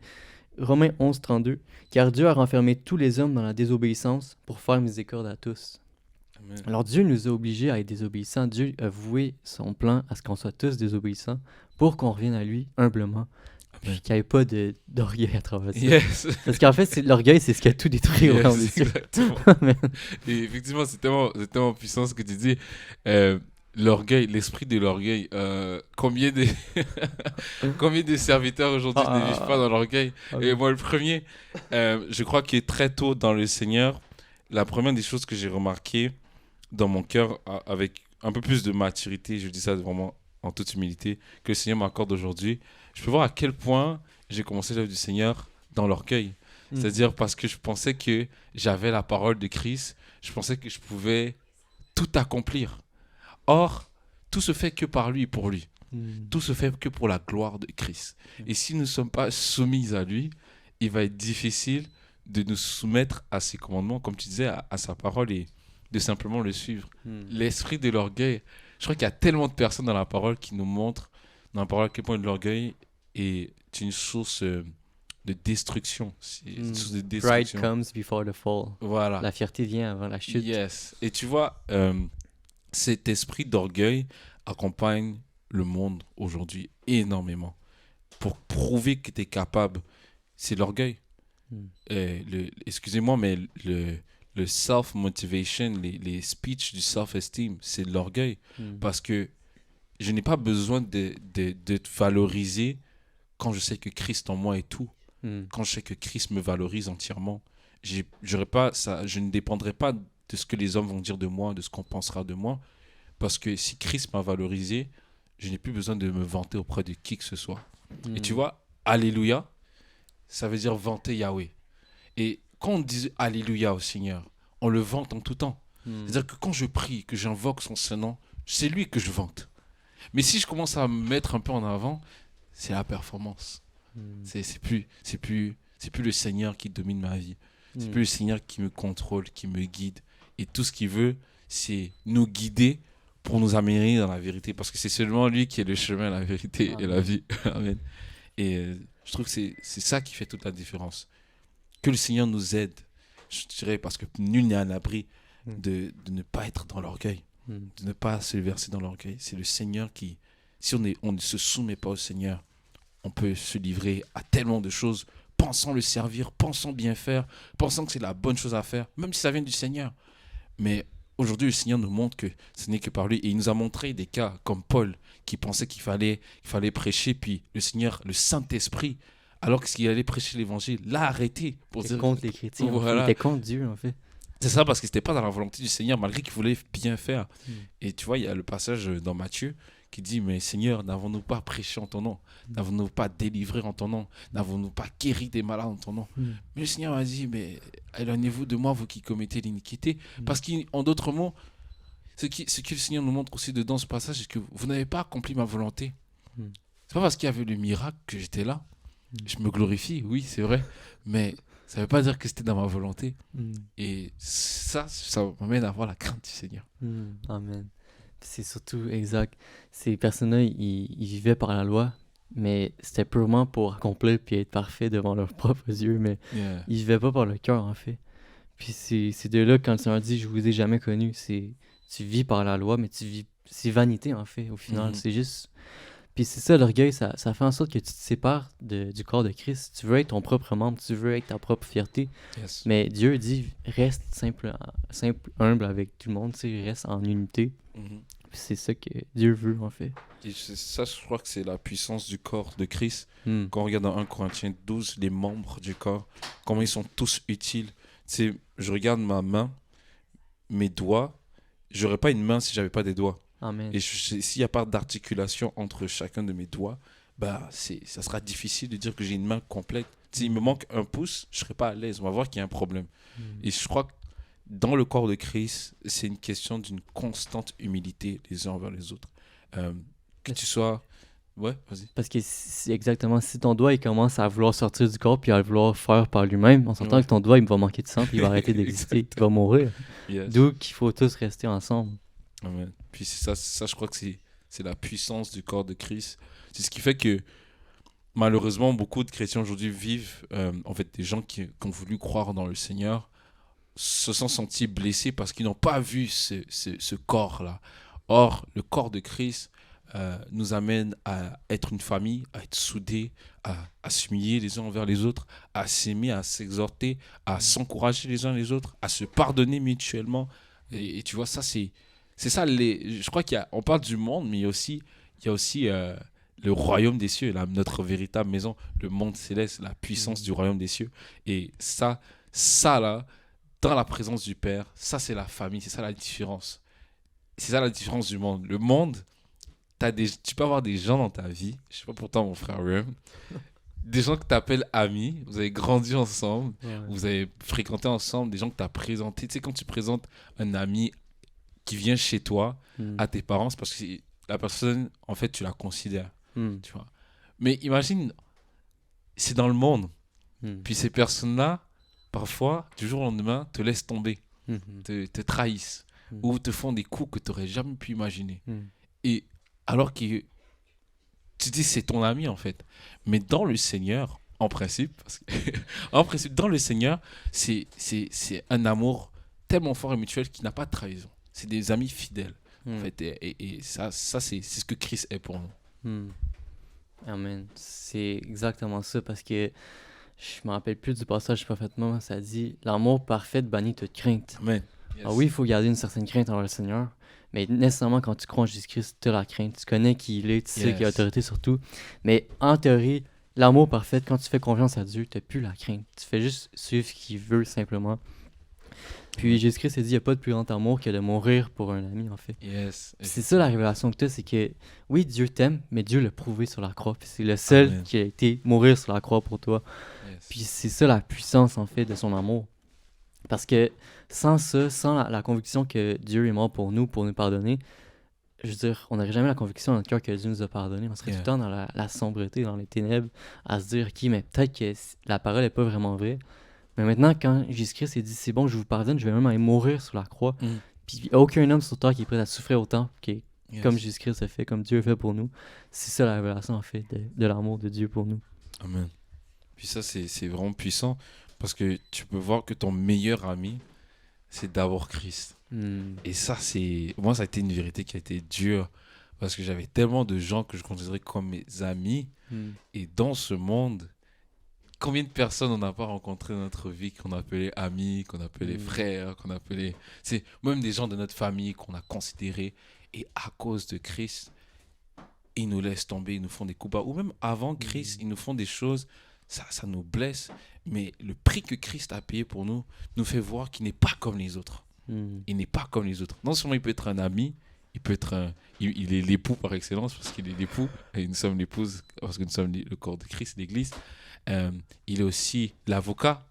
Romains 11, 32, car Dieu a renfermé tous les hommes dans la désobéissance pour faire miséricorde à tous. Amen. Alors Dieu nous a obligés à être désobéissants. Dieu a voué son plan à ce qu'on soit tous désobéissants pour qu'on revienne à lui humblement. Puis qu'il n'y ait pas d'orgueil à travers ça. Yes. Parce qu'en fait, l'orgueil, c'est ce qui a tout détruit au royaume des cieux. Exactement. Et effectivement, c'est tellement puissant ce que tu dis. L'orgueil, l'esprit de l'orgueil. Combien de serviteurs aujourd'hui ne vivent pas dans l'orgueil? Et moi, le premier, je crois que très tôt dans le Seigneur, la première des choses que j'ai remarqué dans mon cœur, avec un peu plus de maturité, je dis ça vraiment en toute humilité, que le Seigneur m'accorde aujourd'hui, je peux voir à quel point j'ai commencé l'œuvre du Seigneur dans l'orgueil. C'est-à-dire parce que je pensais que j'avais la parole de Christ, je pensais que je pouvais tout accomplir. Or, tout se fait que par lui et pour lui. Tout se fait que pour la gloire de Christ. Et si nous ne sommes pas soumis à lui, il va être difficile de nous soumettre à ses commandements, comme tu disais, à sa parole et de simplement le suivre. L'esprit de l'orgueil, je crois qu'il y a tellement de personnes dans la parole qui nous montrent dans la parole à quel point l'orgueil est une source de destruction. C'est une source de destruction. Pride comes before the fall. Voilà. La fierté vient avant la chute. Yes. Et tu vois, cet esprit d'orgueil accompagne le monde aujourd'hui énormément. Pour prouver que tu es capable, c'est l'orgueil. Excusez-moi, mais le self-motivation, les speeches du self-esteem, c'est de l'orgueil. Parce que je n'ai pas besoin de te valoriser quand je sais que Christ en moi est tout. Quand je sais que Christ me valorise entièrement. Je ne dépendrai pas de ce que les hommes vont dire de moi, de ce qu'on pensera de moi. Parce que si Christ m'a valorisé, je n'ai plus besoin de me vanter auprès de qui que ce soit. Et tu vois, Alléluia, ça veut dire vanter Yahweh. Et quand on dit Alléluia au Seigneur, on le vante en tout temps. C'est-à-dire que quand je prie, que j'invoque son Saint-Nom, c'est lui que je vante. Mais si je commence à me mettre un peu en avant, c'est la performance. C'est plus le Seigneur qui domine ma vie. C'est plus le Seigneur qui me contrôle, qui me guide. Et tout ce qu'il veut, c'est nous guider pour nous amener dans la vérité. Parce que c'est seulement lui qui est le chemin, la vérité et la vie. Amen. Et je trouve que c'est ça qui fait toute la différence. Que le Seigneur nous aide, je dirais, parce que nul n'est à l'abri de ne pas être dans l'orgueil, de ne pas se verser dans l'orgueil. C'est le Seigneur qui, si on ne se soumet pas au Seigneur, on peut se livrer à tellement de choses, pensant le servir, pensant bien faire, pensant que c'est la bonne chose à faire, même si ça vient du Seigneur. Mais aujourd'hui, le Seigneur nous montre que ce n'est que par lui. Et il nous a montré des cas comme Paul, qui pensait qu'il fallait prêcher, puis le Seigneur, le Saint-Esprit, alors qu'il allait prêcher l'évangile, l'a arrêté. Il était contre les chrétiens, voilà. Il était contre Dieu, en fait. C'est ça, parce qu'il n'était pas dans la volonté du Seigneur, malgré qu'il voulait bien faire. Et tu vois, il y a le passage dans Matthieu qui dit, mais Seigneur, n'avons-nous pas prêché en ton nom? N'avons-nous pas délivré en ton nom? N'avons-nous pas guéri des malades en ton nom? Mais le Seigneur a dit, mais éloignez-vous de moi, vous qui commettez l'iniquité. Parce qu'en d'autres mots, ce que le Seigneur nous montre aussi dans ce passage, c'est que vous n'avez pas accompli ma volonté. C'est pas parce qu'il y avait le miracle que j'étais là. Je me glorifie, oui, c'est vrai, mais ça ne veut pas dire que c'était dans ma volonté. Et ça m'amène à avoir la crainte du Seigneur. Amen. C'est surtout exact. Ces personnes-là, ils vivaient par la loi, mais c'était purement pour accomplir puis être parfait devant leurs propres yeux, mais ils vivaient pas par le cœur, en fait. Puis c'est de là, quand le Seigneur dit « Je vous ai jamais connu », tu vis par la loi, mais c'est vanité, en fait, au final. C'est juste... Puis c'est ça, l'orgueil, ça fait en sorte que tu te sépares du corps de Christ. Tu veux être ton propre membre, tu veux être ta propre fierté. Mais Dieu dit, reste simple, humble avec tout le monde, tu sais, reste en unité. Puis c'est ça que Dieu veut, en fait. Et ça, je crois que c'est la puissance du corps de Christ. Quand on regarde dans 1 Corinthiens 12, les membres du corps, comment ils sont tous utiles. Tu sais, je regarde ma main, mes doigts, j'aurais pas une main si j'avais pas des doigts. Amen. Et s'il n'y a pas d'articulation entre chacun de mes doigts, bah, ça sera difficile de dire que j'ai une main complète. S'il me manque un pouce, je ne serai pas à l'aise. On va voir qu'il y a un problème. Et je crois que dans le corps de Christ, c'est une question d'une constante humilité les uns envers les autres. Que tu sois Ouais, vas-y. Parce que c'est exactement, si ton doigt il commence à vouloir sortir du corps puis à le vouloir faire par lui-même, on s'entend Ouais. que ton doigt il va manquer de sang puis il va arrêter d'exister, il va mourir. Yes. D'où qu'il faut tous rester ensemble. Amen. Puis ça, je crois que c'est la puissance du corps de Christ. C'est ce qui fait que malheureusement, beaucoup de chrétiens aujourd'hui vivent, en fait, des gens qui ont voulu croire dans le Seigneur se sont sentis blessés parce qu'ils n'ont pas vu ce corps-là. Or, le corps de Christ nous amène à être une famille, à être soudés, à s'humilier les uns envers les autres, à s'aimer, à s'exhorter, à s'encourager les uns les autres, à se pardonner mutuellement. Et tu vois, ça, c'est ça. Je crois on parle du monde, mais il y a aussi le royaume des cieux, notre véritable maison, le monde céleste, la puissance du royaume des cieux. Et ça là, dans la présence du Père, ça c'est la famille, c'est ça la différence. C'est ça la différence du monde. Le monde, tu peux avoir des gens dans ta vie, je sais pas pourtant mon frère Rem, des gens que tu appelles amis, vous avez grandi ensemble, Ouais. vous avez fréquenté ensemble, des gens que tu as présentés. Tu sais, quand tu présentes un ami qui vient chez toi à tes parents, c'est parce que la personne, en fait, tu la considères, tu vois. Mais imagine, c'est dans le monde. Puis ces personnes-là, parfois, du jour au lendemain, te laissent tomber, te trahissent, ou te font des coups que tu n'aurais jamais pu imaginer. Et alors que tu dis c'est ton ami, en fait. Mais dans le Seigneur, en principe, en principe, dans le Seigneur, c'est un amour tellement fort et mutuel qui n'a pas de trahison. C'est des amis fidèles. En fait, et ça c'est ce que Christ est pour nous. Amen. C'est exactement ça parce que je me rappelle plus du passage parfaitement. Ça dit l'amour parfait bannit toute crainte. Amen. Yes. Ah oui, il faut garder une certaine crainte envers le Seigneur, mais nécessairement quand tu crois en Jésus-Christ, tu as la crainte. Tu connais qui il est, tu sais qu'il a autorité sur tout. Mais en théorie, l'amour parfait, quand tu fais confiance à Dieu, tu n'as plus la crainte. Tu fais juste suivre ce qu'il veut simplement. Puis Jésus-Christ a dit, il n'y a pas de plus grand amour que de mourir pour un ami, en fait. Yes. C'est ça la révélation que tu as, c'est que oui, Dieu t'aime, mais Dieu l'a prouvé sur la croix. Puis c'est le seul Amen. qui a été mourir sur la croix pour toi. Yes. Puis c'est ça la puissance, en fait, de son amour. Parce que sans ça, sans la conviction que Dieu est mort pour nous pardonner, je veux dire, on n'aurait jamais la conviction dans notre cœur que Dieu nous a pardonné. On serait tout le temps dans la sombreté, dans les ténèbres, à se dire, OK, mais peut-être que la parole n'est pas vraiment vraie. Mais maintenant, quand Jésus-Christ a dit, c'est bon, je vous pardonne, je vais même aller mourir sur la croix. Puis il n'y a aucun homme sur terre qui est prêt à souffrir autant comme Jésus-Christ a fait, comme Dieu a fait pour nous. C'est ça la révélation, en fait, de l'amour de Dieu pour nous. Amen. Puis ça, c'est vraiment puissant parce que tu peux voir que ton meilleur ami, c'est d'abord Christ. Et ça, moi, ça a été une vérité qui a été dure parce que j'avais tellement de gens que je considérais comme mes amis. Et dans ce monde, combien de personnes on n'a pas rencontré dans notre vie qu'on appelait amis, qu'on appelait frères, qu'on appelait... C'est même des gens de notre famille qu'on a considérés. Et à cause de Christ, ils nous laissent tomber, ils nous font des coups bas. Ou même avant Christ, ils nous font des choses, ça nous blesse. Mais le prix que Christ a payé pour nous fait voir qu'il n'est pas comme les autres. Il n'est pas comme les autres. Non seulement il peut être un ami, il peut être il est l'époux par excellence parce qu'il est l'époux et nous sommes l'épouse parce que nous sommes le corps de Christ, l'Église. Il est aussi l'avocat.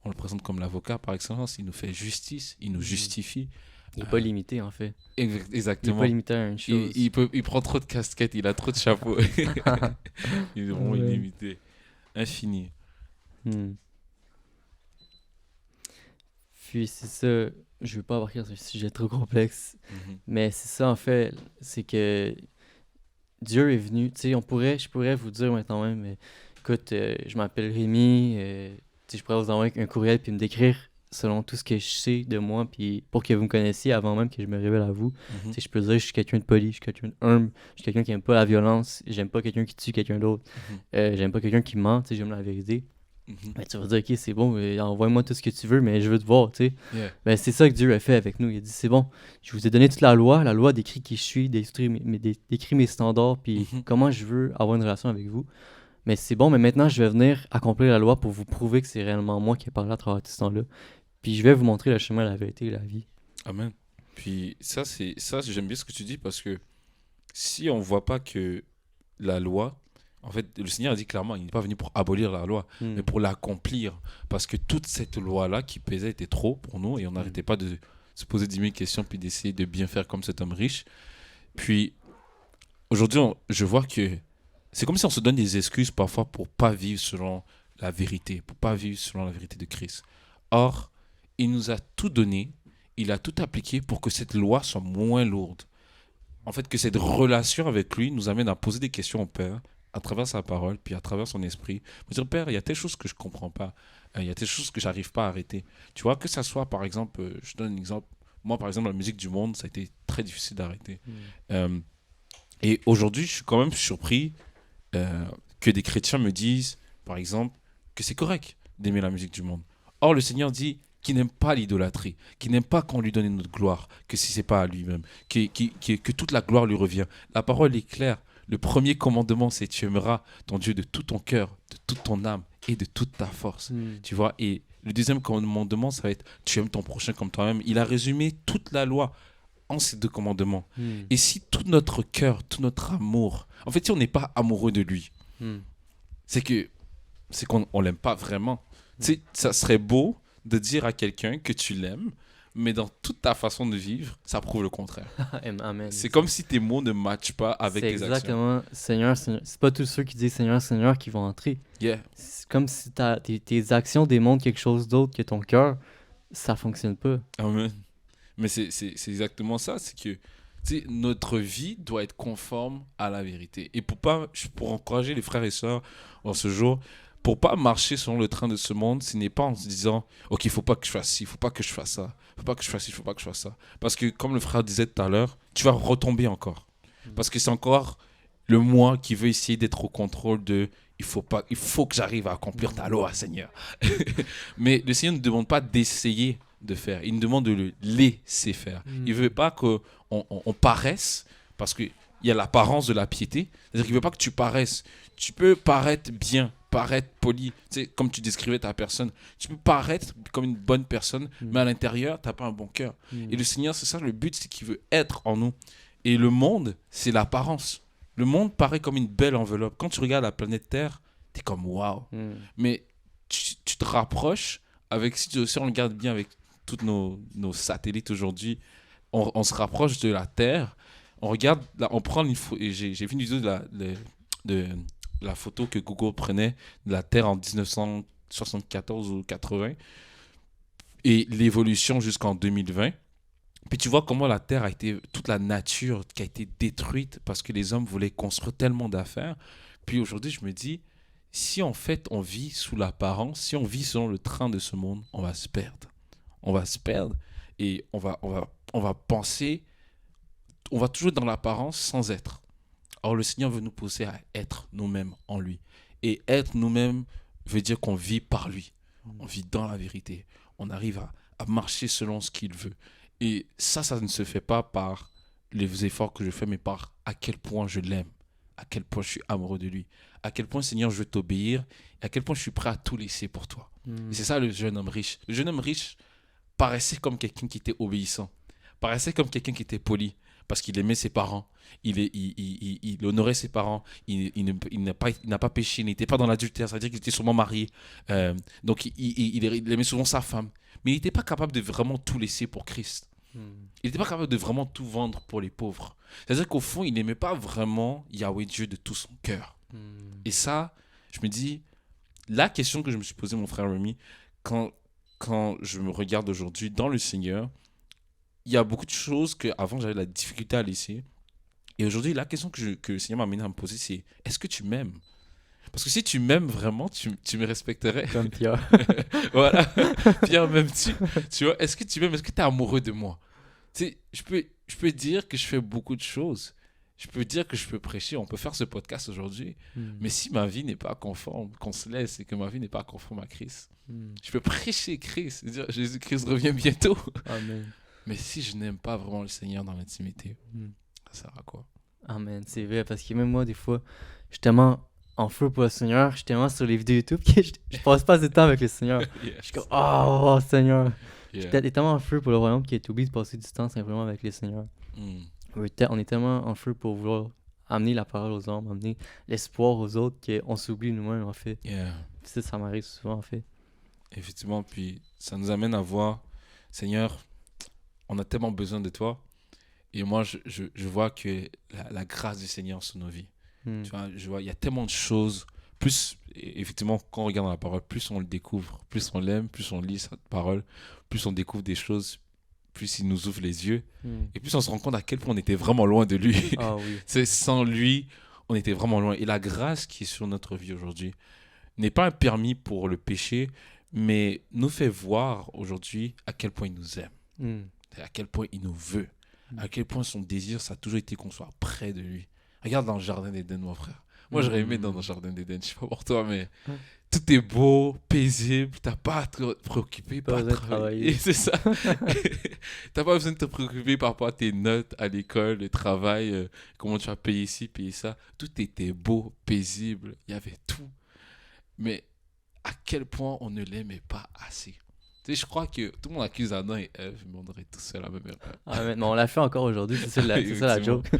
On le présente comme l'avocat par excellence. Il nous fait justice, il nous justifie. Il n'est pas limité, en fait. Exactement. Il n'est pas limité à une chose. Il prend trop de casquettes, il a trop de chapeaux. Il est vraiment illimité. Infini. Puis c'est ça, je ne veux pas aborder sur un sujet trop complexe, mais c'est ça en fait, c'est que Dieu est venu, tu sais, je pourrais vous dire maintenant même, écoute, je m'appelle Rémi, tu sais, je pourrais vous envoyer un courriel puis me décrire selon tout ce que je sais de moi, puis pour que vous me connaissiez avant même que je me révèle à vous. Tu sais, je peux dire que je suis quelqu'un de poli, je suis quelqu'un d'humble, je suis quelqu'un qui n'aime pas la violence, j'aime pas quelqu'un qui tue quelqu'un d'autre, j'aime pas quelqu'un qui ment, tu sais, j'aime la vérité. Mais tu vas dire, ok, c'est bon, envoie-moi tout ce que tu veux, mais je veux te voir, tu sais. Ben, c'est ça que Dieu a fait avec nous. Il a dit, c'est bon, je vous ai donné toute la loi décrit qui je suis, décrit mes standards, puis comment je veux avoir une relation avec vous. Mais c'est bon, mais maintenant, je vais venir accomplir la loi pour vous prouver que c'est réellement moi qui ai parlé à travers tout ce temps-là. Puis je vais vous montrer le chemin, la vérité et la vie. Amen. Puis ça, j'aime bien ce que tu dis parce que si on ne voit pas que la loi... En fait, le Seigneur a dit clairement, il n'est pas venu pour abolir la loi, mais pour l'accomplir. Parce que toute cette loi-là qui pesait était trop pour nous et on n'arrêtait pas de se poser 10 000 questions puis d'essayer de bien faire comme cet homme riche. Puis, aujourd'hui, je vois que c'est comme si on se donne des excuses parfois pour pas vivre selon la vérité, pour pas vivre selon la vérité de Christ. Or, il nous a tout donné, il a tout appliqué pour que cette loi soit moins lourde. En fait, que cette relation avec lui nous amène à poser des questions au Père à travers sa parole, puis à travers son esprit. Me dire, Père, il y a telle chose que je comprends pas, il y a telle chose que j'arrive pas à arrêter. Tu vois, que ça soit, par exemple, je donne un exemple, moi, par exemple, la musique du monde, ça a été très difficile d'arrêter. Euh, et aujourd'hui, je suis quand même surpris que des chrétiens me disent, par exemple, que c'est correct d'aimer la musique du monde. Or, le Seigneur dit qu'il n'aime pas l'idolâtrie, qu'il n'aime pas qu'on lui donne notre gloire, que si c'est pas à lui-même, que toute la gloire lui revient. La parole est claire. Le premier commandement, c'est tu aimeras ton Dieu de tout ton cœur, de toute ton âme et de toute ta force. Tu vois, et le deuxième commandement, ça va être tu aimes ton prochain comme toi-même. Il a résumé toute la loi en ces deux commandements. Et si tout notre cœur, tout notre amour, en fait, si on n'est pas amoureux de lui, c'est qu'on on l'aime pas vraiment. Tu sais, ça serait beau de dire à quelqu'un que tu l'aimes, mais dans toute ta façon de vivre, ça prouve le contraire. Amen. C'est comme si tes mots ne matchent pas avec tes actions. C'est exactement Seigneur, Seigneur. C'est pas tous ceux qui disent Seigneur, Seigneur qui vont entrer. Yeah. C'est comme si tes actions démontrent quelque chose d'autre que ton cœur. Ça fonctionne pas. Amen. Mais c'est exactement ça. C'est que tu sais, notre vie doit être conforme à la vérité. Et pour encourager les frères et sœurs en ce jour, pour pas marcher selon le train de ce monde, ce n'est pas en se disant ok, il faut pas que je fasse ci, il faut pas que je fasse ça, il faut pas que je fasse ci, il faut pas que je fasse ça. Parce que comme le frère disait tout à l'heure, tu vas retomber encore. Parce que c'est encore le moi qui veut essayer d'être au contrôle de il faut que j'arrive à accomplir ta loi, Seigneur. Mais le Seigneur ne demande pas d'essayer de faire, il nous demande de le laisser faire. Il veut pas qu'on paraisse, parce qu'il y a l'apparence de la piété, c'est-à-dire qu'il veut pas que tu paraisses. Tu peux paraître bien, paraître poli, tu sais, comme tu décrivais ta personne. Tu peux paraître comme une bonne personne, mais à l'intérieur, tu n'as pas un bon cœur. Et le Seigneur, c'est ça le but, c'est qu'il veut être en nous. Et le monde, c'est l'apparence. Le monde paraît comme une belle enveloppe. Quand tu regardes la planète Terre, tu es comme waouh. Mais tu te rapproches avec, si on regarde bien avec tous nos satellites aujourd'hui, on se rapproche de la Terre. On regarde, là, on prend une photo, j'ai vu une vidéo de la photo que Google prenait de la Terre en 1974 ou 80 et l'évolution jusqu'en 2020. Puis tu vois comment la Terre a été, toute la nature qui a été détruite parce que les hommes voulaient construire tellement d'affaires. Puis aujourd'hui, je me dis, si en fait on vit sous l'apparence, si on vit selon le train de ce monde, on va se perdre. On va se perdre et on va penser, on va toujours être dans l'apparence sans être. Or, le Seigneur veut nous pousser à être nous-mêmes en lui. Et être nous-mêmes veut dire qu'on vit par lui. On vit dans la vérité. On arrive à marcher selon ce qu'il veut. Et ça ne se fait pas par les efforts que je fais, mais par à quel point je l'aime, à quel point je suis amoureux de lui, à quel point, Seigneur, je veux t'obéir, et à quel point je suis prêt à tout laisser pour toi. Et c'est ça le jeune homme riche. Le jeune homme riche paraissait comme quelqu'un qui était obéissant, paraissait comme quelqu'un qui était poli, parce qu'il aimait ses parents, il honorait ses parents, il n'a pas péché, il n'était pas dans l'adultère, c'est-à-dire qu'il était sûrement marié, donc il aimait souvent sa femme. Mais il n'était pas capable de vraiment tout laisser pour Christ. Il n'était pas capable de vraiment tout vendre pour les pauvres. C'est-à-dire qu'au fond, il n'aimait pas vraiment Yahweh Dieu de tout son cœur. Et ça, je me dis, la question que je me suis posée, mon frère Rémi, quand je me regarde aujourd'hui dans le Seigneur, il y a beaucoup de choses qu'avant j'avais la difficulté à laisser. Et aujourd'hui, la question que le Seigneur m'a amené à me poser, c'est est-ce que tu m'aimes? Parce que si tu m'aimes vraiment, tu me respecterais. Comme Pierre. Voilà. Pierre, même tu vois, est-ce que tu m'aimes? Est-ce que tu es amoureux de moi? Tu sais, je peux dire que je fais beaucoup de choses. Je peux dire que je peux prêcher. On peut faire ce podcast aujourd'hui. Mais si ma vie n'est pas conforme, qu'on se laisse et que ma vie n'est pas conforme à Christ, je peux prêcher Christ et dire Jésus-Christ revient bientôt. Amen. Mais si je n'aime pas vraiment le Seigneur dans l'intimité, ça sert à quoi? Amen, c'est vrai. Parce que même moi, des fois, je suis tellement en feu pour le Seigneur. Je suis tellement sur les vidéos YouTube que je passe pas assez de temps avec le Seigneur. Yes. Je suis comme, oh Seigneur. Yeah. Je suis tellement en feu pour le royaume qu'il est oublié de passer du temps simplement avec le Seigneur. On est tellement en feu pour vouloir amener la parole aux hommes, amener l'espoir aux autres qu'on s'oublie nous-mêmes, en fait. Yeah. Ça m'arrive souvent, en fait. Effectivement, puis ça nous amène à voir, Seigneur, on a tellement besoin de toi. Et moi, je vois que la grâce du Seigneur sur nos vies. Tu vois, je vois, il y a tellement de choses. Plus, effectivement, quand on regarde dans la parole, plus on le découvre, plus on l'aime, plus on lit sa parole, plus on découvre des choses, plus il nous ouvre les yeux. Et plus on se rend compte à quel point on était vraiment loin de lui. Ah oui. Sans lui, on était vraiment loin. Et la grâce qui est sur notre vie aujourd'hui n'est pas un permis pour le péché, mais nous fait voir aujourd'hui à quel point il nous aime, à quel point il nous veut, à quel point son désir, ça a toujours été qu'on soit près de lui. Regarde dans le jardin d'Éden, mon frère. Moi, j'aurais aimé dans le jardin d'Éden, je sais pas pour toi, mais tout est beau, paisible, t'as pas à te préoccuper par travailler. C'est ça. T'as pas besoin de te préoccuper par rapport à tes notes à l'école, le travail, comment tu vas payer ci, payer ça. Tout était beau, paisible, il y avait tout. Mais à quel point on ne l'aimait pas assez. Tu sais, je crois que tout le monde accuse Adam et Ève, mais on aurait tous fait la même erreur. Ah, mais on l'a fait encore aujourd'hui, c'est ça la joke.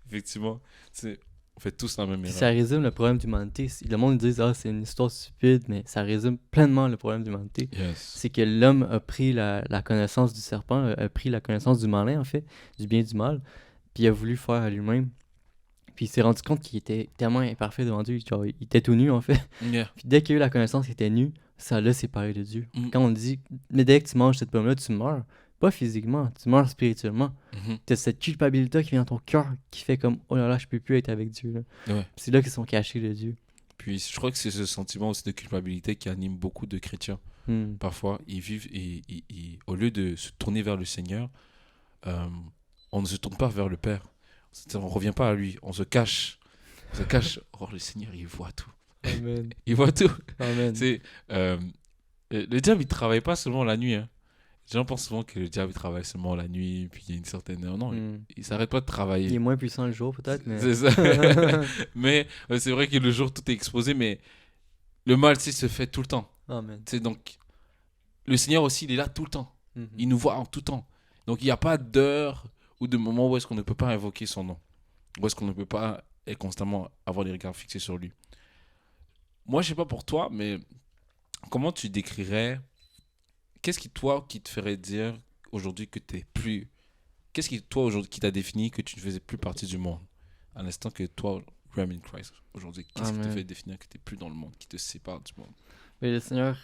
Effectivement, on fait tous la même erreur. Ça résume le problème d'humanité. Le monde dit c'est une histoire stupide, mais ça résume pleinement le problème d'humanité. C'est que l'homme a pris la connaissance du serpent, a pris la connaissance du malin, en fait, du bien et du mal, puis il a voulu faire à lui-même. Puis il s'est rendu compte qu'il était tellement imparfait devant Dieu. Genre, il était tout nu, en fait. Puis dès qu'il a eu la connaissance qu'il était nu, ça l'a séparé de Dieu. Quand on dit, mais dès que tu manges cette pomme-là, tu meurs. Pas physiquement, tu meurs spirituellement. T'as cette culpabilité qui vient dans ton cœur qui fait comme, oh là là, je peux plus être avec Dieu. Là. C'est là qu'ils sont cachés de Dieu. Puis je crois que c'est ce sentiment aussi de culpabilité qui anime beaucoup de chrétiens. Parfois, ils vivent et au lieu de se tourner vers le Seigneur, on ne se tourne pas vers le Père. On ne revient pas à lui, on se cache. On se cache. Oh, le Seigneur, il voit tout. Amen. Il voit tout. Amen. Le diable, il ne travaille pas seulement la nuit. Hein. Les gens pensent souvent que le diable travaille seulement la nuit, puis il y a une certaine heure. Non, il ne s'arrête pas de travailler. Il est moins puissant le jour, peut-être. Mais... C'est ça. Mais c'est vrai que le jour, tout est exposé, mais le mal, se fait tout le temps. Amen. Donc, le Seigneur aussi, il est là tout le temps. Il nous voit en tout temps. Donc, il n'y a pas d'heure ou de moment où est-ce qu'on ne peut pas invoquer son nom. Où est-ce qu'on ne peut pas constamment avoir les regards fixés sur lui. Moi, je ne sais pas pour toi, mais comment tu décrirais... Qu'est-ce qui, toi, qui te ferait dire aujourd'hui que tu n'es plus... Qu'est-ce qui, toi, aujourd'hui, qui t'a défini que tu ne faisais plus partie du monde? À l'instant que toi, I'm in Christ, aujourd'hui, qu'est-ce qui te fait définir que tu n'es plus dans le monde, qui te sépare du monde? Mais le Seigneur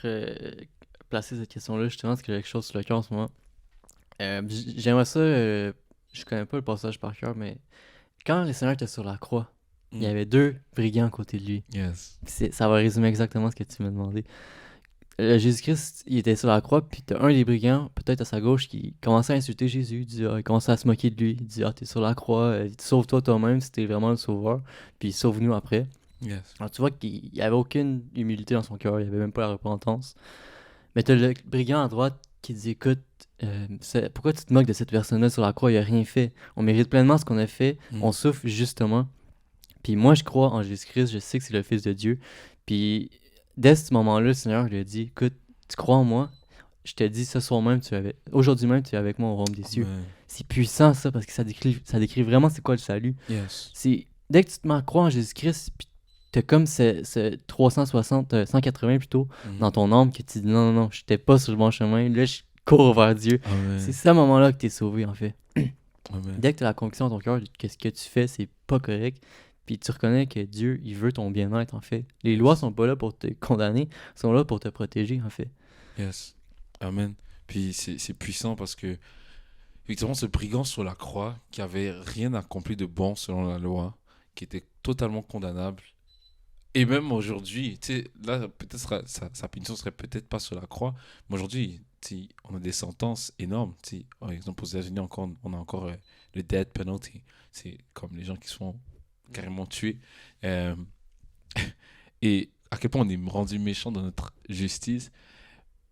placé cette question-là, justement, c'est quelque chose sur le cœur en ce moment. J'aimerais ça... je connais pas le passage par cœur, mais quand le Seigneur était sur la croix, il y avait deux brigands à côté de lui. Yes. Ça va résumer exactement ce que tu m'as demandé. Jésus-Christ, il était sur la croix, puis t'as un des brigands, peut-être à sa gauche, qui commençait à insulter Jésus. Il commençait à se moquer de lui. Il dit, t'es sur la croix, sauve-toi toi-même si t'es vraiment le sauveur, puis sauve-nous après. Yes. Alors tu vois qu'il n'y avait aucune humilité dans son cœur, il n'y avait même pas la repentance. Mais t'as le brigand à droite qui dit, écoute, pourquoi tu te moques de cette personne-là sur la croix? Il n'a rien fait. On mérite pleinement ce qu'on a fait. On souffre justement. Puis moi, je crois en Jésus-Christ. Je sais que c'est le Fils de Dieu. Puis dès ce moment-là, le Seigneur lui a dit, écoute, tu crois en moi? Je te dis, aujourd'hui même, tu es avec moi au royaume des cieux. C'est puissant, ça, parce que ça décrit vraiment c'est quoi le salut. Yes. Dès que tu te mets à croire en Jésus-Christ, puis t'as comme ce 180 plutôt, dans ton âme, que tu dis non, je n'étais pas sur le bon chemin, là je cours vers Dieu. Amen. C'est ce moment-là que tu es sauvé, en fait. Amen. Dès que tu as la conviction dans ton cœur que ce que tu fais, c'est pas correct, puis tu reconnais que Dieu, il veut ton bien-être, en fait. Les lois sont pas là pour te condamner, sont là pour te protéger, en fait. Yes. Amen. Puis c'est puissant parce que, effectivement, ce brigand sur la croix, qui avait rien accompli de bon selon la loi, qui était totalement condamnable, et même aujourd'hui, tu sais, là, peut-être sa punition serait peut-être pas sur la croix, mais aujourd'hui, on a des sentences énormes. Par exemple, aux États-Unis, on a encore le death penalty. C'est comme les gens qui sont carrément tués. Et à quel point on est rendu méchant dans notre justice,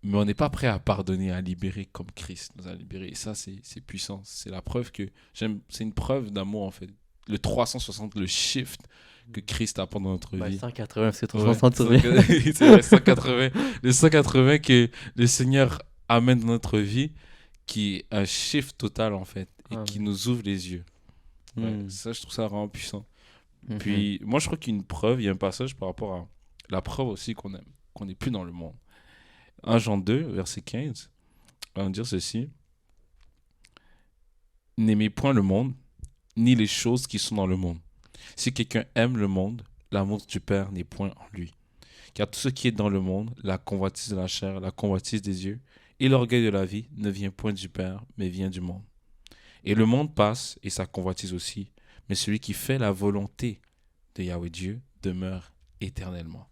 mais on n'est pas prêt à pardonner, à libérer comme Christ nous a libérés. Et ça, c'est puissant. C'est la preuve que... C'est une preuve d'amour, en fait. Le 360, le shift que Christ apporte dans notre vie. 180, parce que 360, c'est vrai, 180. Le 180 que le Seigneur amène dans notre vie, qui est un shift total, en fait, et qui nous ouvre les yeux. Ça, je trouve ça vraiment puissant. Puis, moi, je crois qu'il y a une preuve, il y a un passage par rapport à la preuve aussi qu'on n'est plus dans le monde. 1 Jean 2, verset 15, va nous dire ceci. N'aimez point le monde, ni les choses qui sont dans le monde. Si quelqu'un aime le monde, l'amour du Père n'est point en lui. Car tout ce qui est dans le monde, la convoitise de la chair, la convoitise des yeux et l'orgueil de la vie ne vient point du Père, mais vient du monde. Et le monde passe et sa convoitise aussi, mais celui qui fait la volonté de Yahweh Dieu demeure éternellement.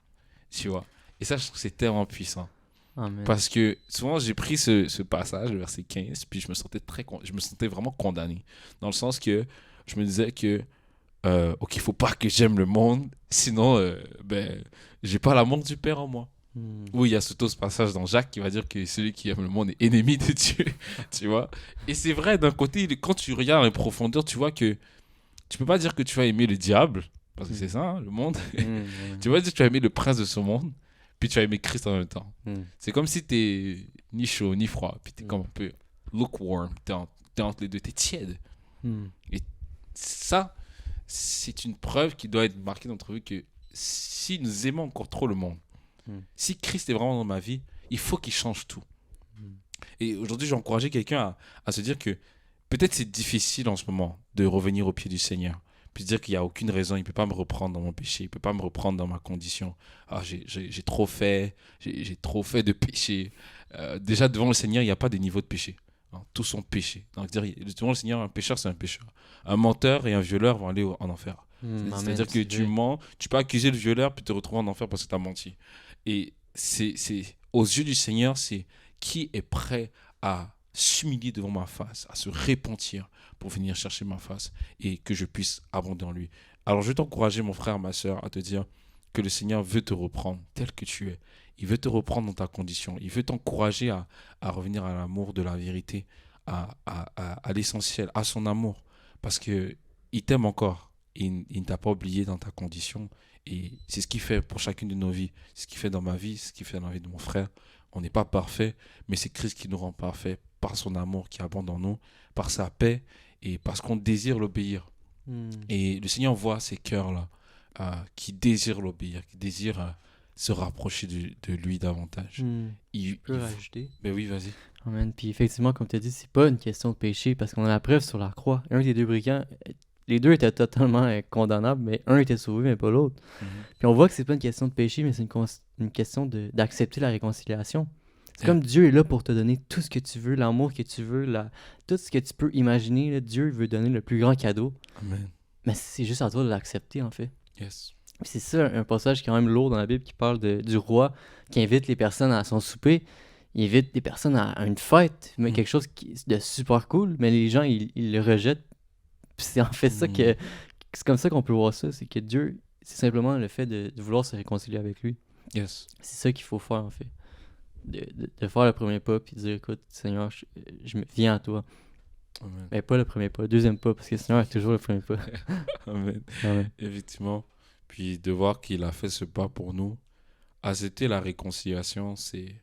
Tu vois? Et ça, je trouve que c'est tellement puissant. Amen. Parce que souvent, j'ai pris ce passage, le verset 15, puis je me sentais vraiment condamné. Dans le sens que je me disais que, OK, il faut pas que j'aime le monde, sinon, j'ai pas l'amour du Père en moi. Oui, il y a surtout ce passage dans Jacques qui va dire que celui qui aime le monde est ennemi de Dieu, tu vois. Et c'est vrai, d'un côté, quand tu regardes en profondeur, tu vois que tu peux pas dire que tu vas aimer le diable, parce que c'est ça, hein, le monde. Tu vas dire que tu vas aimer le prince de ce monde, puis tu vas aimer Christ en même temps. C'est comme si t'es ni chaud ni froid, puis t'es comme un peu lukewarm, t'es entre les deux, t'es tiède. Et ça, c'est une preuve qui doit être marquée dans notre vie que si nous aimons encore trop le monde, si Christ est vraiment dans ma vie, il faut qu'il change tout. Et aujourd'hui, j'ai encouragé quelqu'un à se dire que peut-être c'est difficile en ce moment de revenir au pied du Seigneur. Puis se dire qu'il n'y a aucune raison, il ne peut pas me reprendre dans mon péché, il ne peut pas me reprendre dans ma condition. Ah, j'ai trop fait, j'ai trop fait de péché. Déjà, devant le Seigneur, il n'y a pas de niveau de péché. Hein, tous sont péchés. Donc, devant le Seigneur, un pécheur, c'est un pécheur. Un menteur et un violeur vont aller en enfer. C'est-à-dire que tu mens, tu peux accuser le violeur puis te retrouver en enfer parce que tu as menti. Et c'est aux yeux du Seigneur, c'est qui est prêt à s'humilier devant ma face, à se repentir pour venir chercher ma face et que je puisse abonder en lui. Alors je vais t'encourager, mon frère, ma soeur, à te dire que le Seigneur veut te reprendre tel que tu es. Il veut te reprendre dans ta condition. Il veut t'encourager à revenir à l'amour de la vérité, à l'essentiel, à son amour. Parce qu'il t'aime encore. Il ne t'a pas oublié dans ta condition. Et c'est ce qu'il fait pour chacune de nos vies. C'est ce qu'il fait dans ma vie, c'est ce qu'il fait dans la vie de mon frère. On n'est pas parfait, mais c'est Christ qui nous rend parfaits par son amour qui abonde en nous, par sa paix et parce qu'on désire l'obéir. Et le Seigneur voit ces cœurs-là qui désirent l'obéir, qui désirent se rapprocher de lui davantage. Je peux rajouter. Ben oui, vas-y. Amen. Puis effectivement, comme tu as dit, c'est pas une question de péché parce qu'on a la preuve sur la croix. Un des deux brigands, les deux étaient totalement condamnables, mais un était sauvé, mais pas l'autre. Puis on voit que c'est pas une question de péché, mais c'est une question d'accepter la réconciliation. C'est comme Dieu est là pour te donner tout ce que tu veux, l'amour que tu veux, tout ce que tu peux imaginer. Là, Dieu veut donner le plus grand cadeau. Amen. Mais c'est juste à toi de l'accepter, en fait. Yes. Puis c'est ça, un passage quand même lourd dans la Bible qui parle du roi qui invite les personnes à son souper. Il invite des personnes à une fête, mais quelque chose de super cool, mais les gens, ils le rejettent. Puis c'est en fait ça que... C'est comme ça qu'on peut voir ça, c'est que Dieu, c'est simplement le fait de vouloir se réconcilier avec lui. Yes. C'est ça qu'il faut faire, en fait. De faire le premier pas, puis de dire, écoute, Seigneur, je viens à toi. Amen. Mais pas le premier pas, le deuxième pas, parce que le Seigneur est toujours le premier pas. Amen. Amen. Effectivement. Puis de voir qu'il a fait ce pas pour nous, accepter la réconciliation, c'est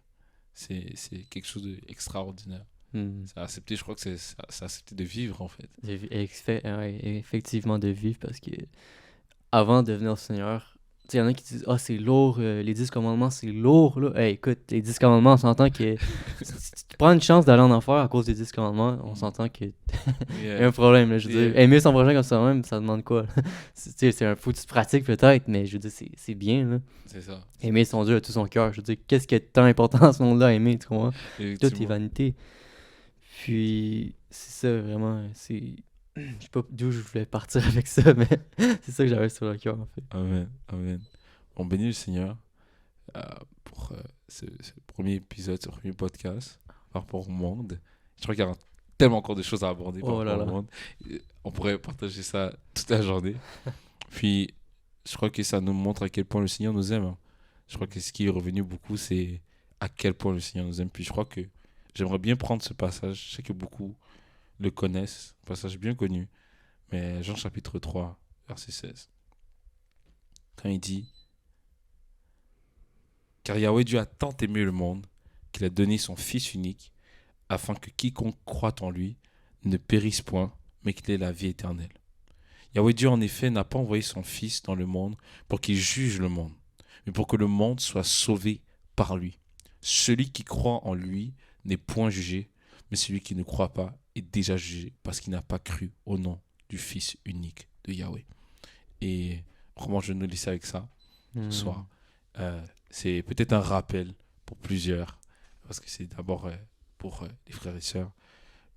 quelque chose d'extraordinaire. C'est accepter, je crois que c'est accepter de vivre, en fait. Effectivement, de vivre, parce que avant de devenir Seigneur, il y en a qui disent « Ah, c'est lourd, les 10 commandements, c'est lourd. » là. Hey, écoute, les 10 commandements, on s'entend que si tu prends une chance d'aller en enfer à cause des 10 commandements, on s'entend qu'il y a un problème. Là, je veux dire, aimer son prochain comme ça-même, ça demande quoi? C'est un foutu de pratique peut-être, mais je veux dire, c'est bien. Là. C'est ça. Aimer son Dieu de tout son cœur. Je veux dire, qu'est-ce qui est tant important dans ce monde-là à aimer, tu comprends? Tout est vanité. Puis, c'est ça, vraiment, c'est... Je sais pas d'où je voulais partir avec ça, mais c'est ça que j'avais sur le cœur, en fait. Amen, amen. On bénit le Seigneur pour ce premier épisode, ce premier podcast par rapport au monde. Je crois qu'il y a tellement encore de choses à aborder par rapport au monde. On pourrait partager ça toute la journée. Puis, je crois que ça nous montre à quel point le Seigneur nous aime. Hein. Je crois que ce qui est revenu beaucoup, c'est à quel point le Seigneur nous aime. Puis, je crois que j'aimerais bien prendre ce passage. Je sais que beaucoup le connaissent, un passage bien connu. Mais Jean chapitre 3, verset 16. Quand il dit « Car Yahweh Dieu a tant aimé le monde qu'il a donné son Fils unique, afin que quiconque croit en lui ne périsse point, mais qu'il ait la vie éternelle. Yahweh Dieu, en effet, n'a pas envoyé son Fils dans le monde pour qu'il juge le monde, mais pour que le monde soit sauvé par lui. Celui qui croit en lui n'est point jugé, mais celui qui ne croit pas est déjà jugé, parce qu'il n'a pas cru au nom du Fils unique de Yahweh. » Et vraiment, je vais nous laisser avec ça ce soir. C'est peut-être un rappel pour plusieurs, parce que c'est d'abord pour les frères et sœurs.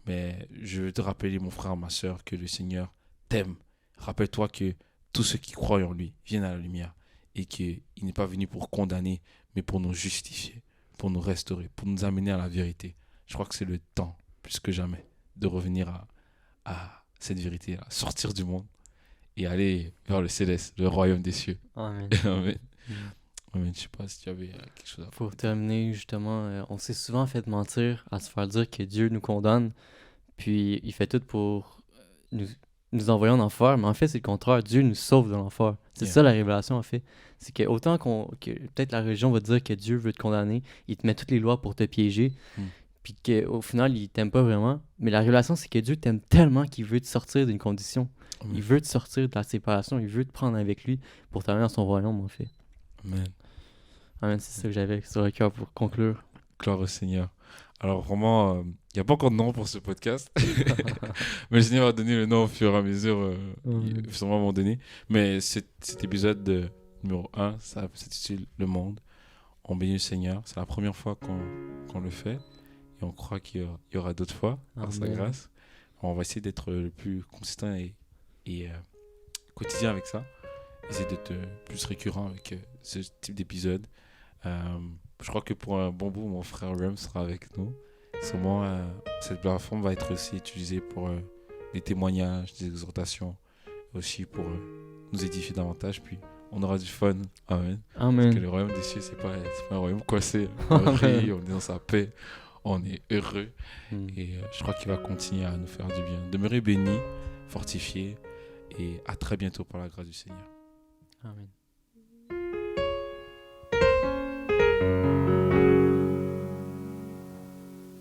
Mais je veux te rappeler, mon frère, ma sœur, que le Seigneur t'aime. Rappelle-toi que tous ceux qui croient en lui viennent à la lumière et qu'il n'est pas venu pour condamner, mais pour nous justifier, pour nous restaurer, pour nous amener à la vérité. Je crois que c'est le temps, plus que jamais, de revenir à cette vérité, à sortir du monde et aller vers le céleste, le royaume des cieux. Amen. Amen. Amen. Je sais pas si tu avais quelque chose à Pour terminer, justement, on s'est souvent fait mentir à se faire dire que Dieu nous condamne, puis il fait tout pour nous envoyer en enfer, mais en fait, c'est le contraire. Dieu nous sauve de l'enfer. C'est ça la révélation, en fait. C'est que autant que peut-être la religion va te dire que Dieu veut te condamner, il te met toutes les lois pour te piéger, puis qu'au final, il t'aime pas vraiment. Mais la révélation, c'est que Dieu t'aime tellement qu'il veut te sortir d'une condition. Il veut te sortir de la séparation, il veut te prendre avec lui pour t'amener dans son royaume, en fait. Amen. Amen, c'est ça que j'avais sur le cœur pour conclure. Gloire au Seigneur. Alors vraiment, il n'y a pas encore de nom pour ce podcast. Mais le Seigneur va donner le nom au fur et à mesure, sûrement à un moment donné. Mais cet épisode numéro 1, ça s'intitule Le Monde. On bénit le Seigneur. C'est la première fois qu'on le fait. Et on croit qu'il y aura d'autres fois, par sa grâce. On va essayer d'être le plus consistant et quotidien avec ça. Essayer d'être plus récurrent avec ce type d'épisode. Je crois que pour un bon bout, mon frère Rem sera avec nous. Sûrement, cette plateforme va être aussi utilisée pour des témoignages, des exhortations, aussi pour nous édifier davantage. Puis on aura du fun. Amen. Amen. Parce que le royaume des cieux, c'est pas un royaume coincé. On rit, on est dans sa paix, on est heureux. Et je crois qu'il va continuer à nous faire du bien. Demeurer bénis, fortifiés. Et à très bientôt par la grâce du Seigneur. Amen.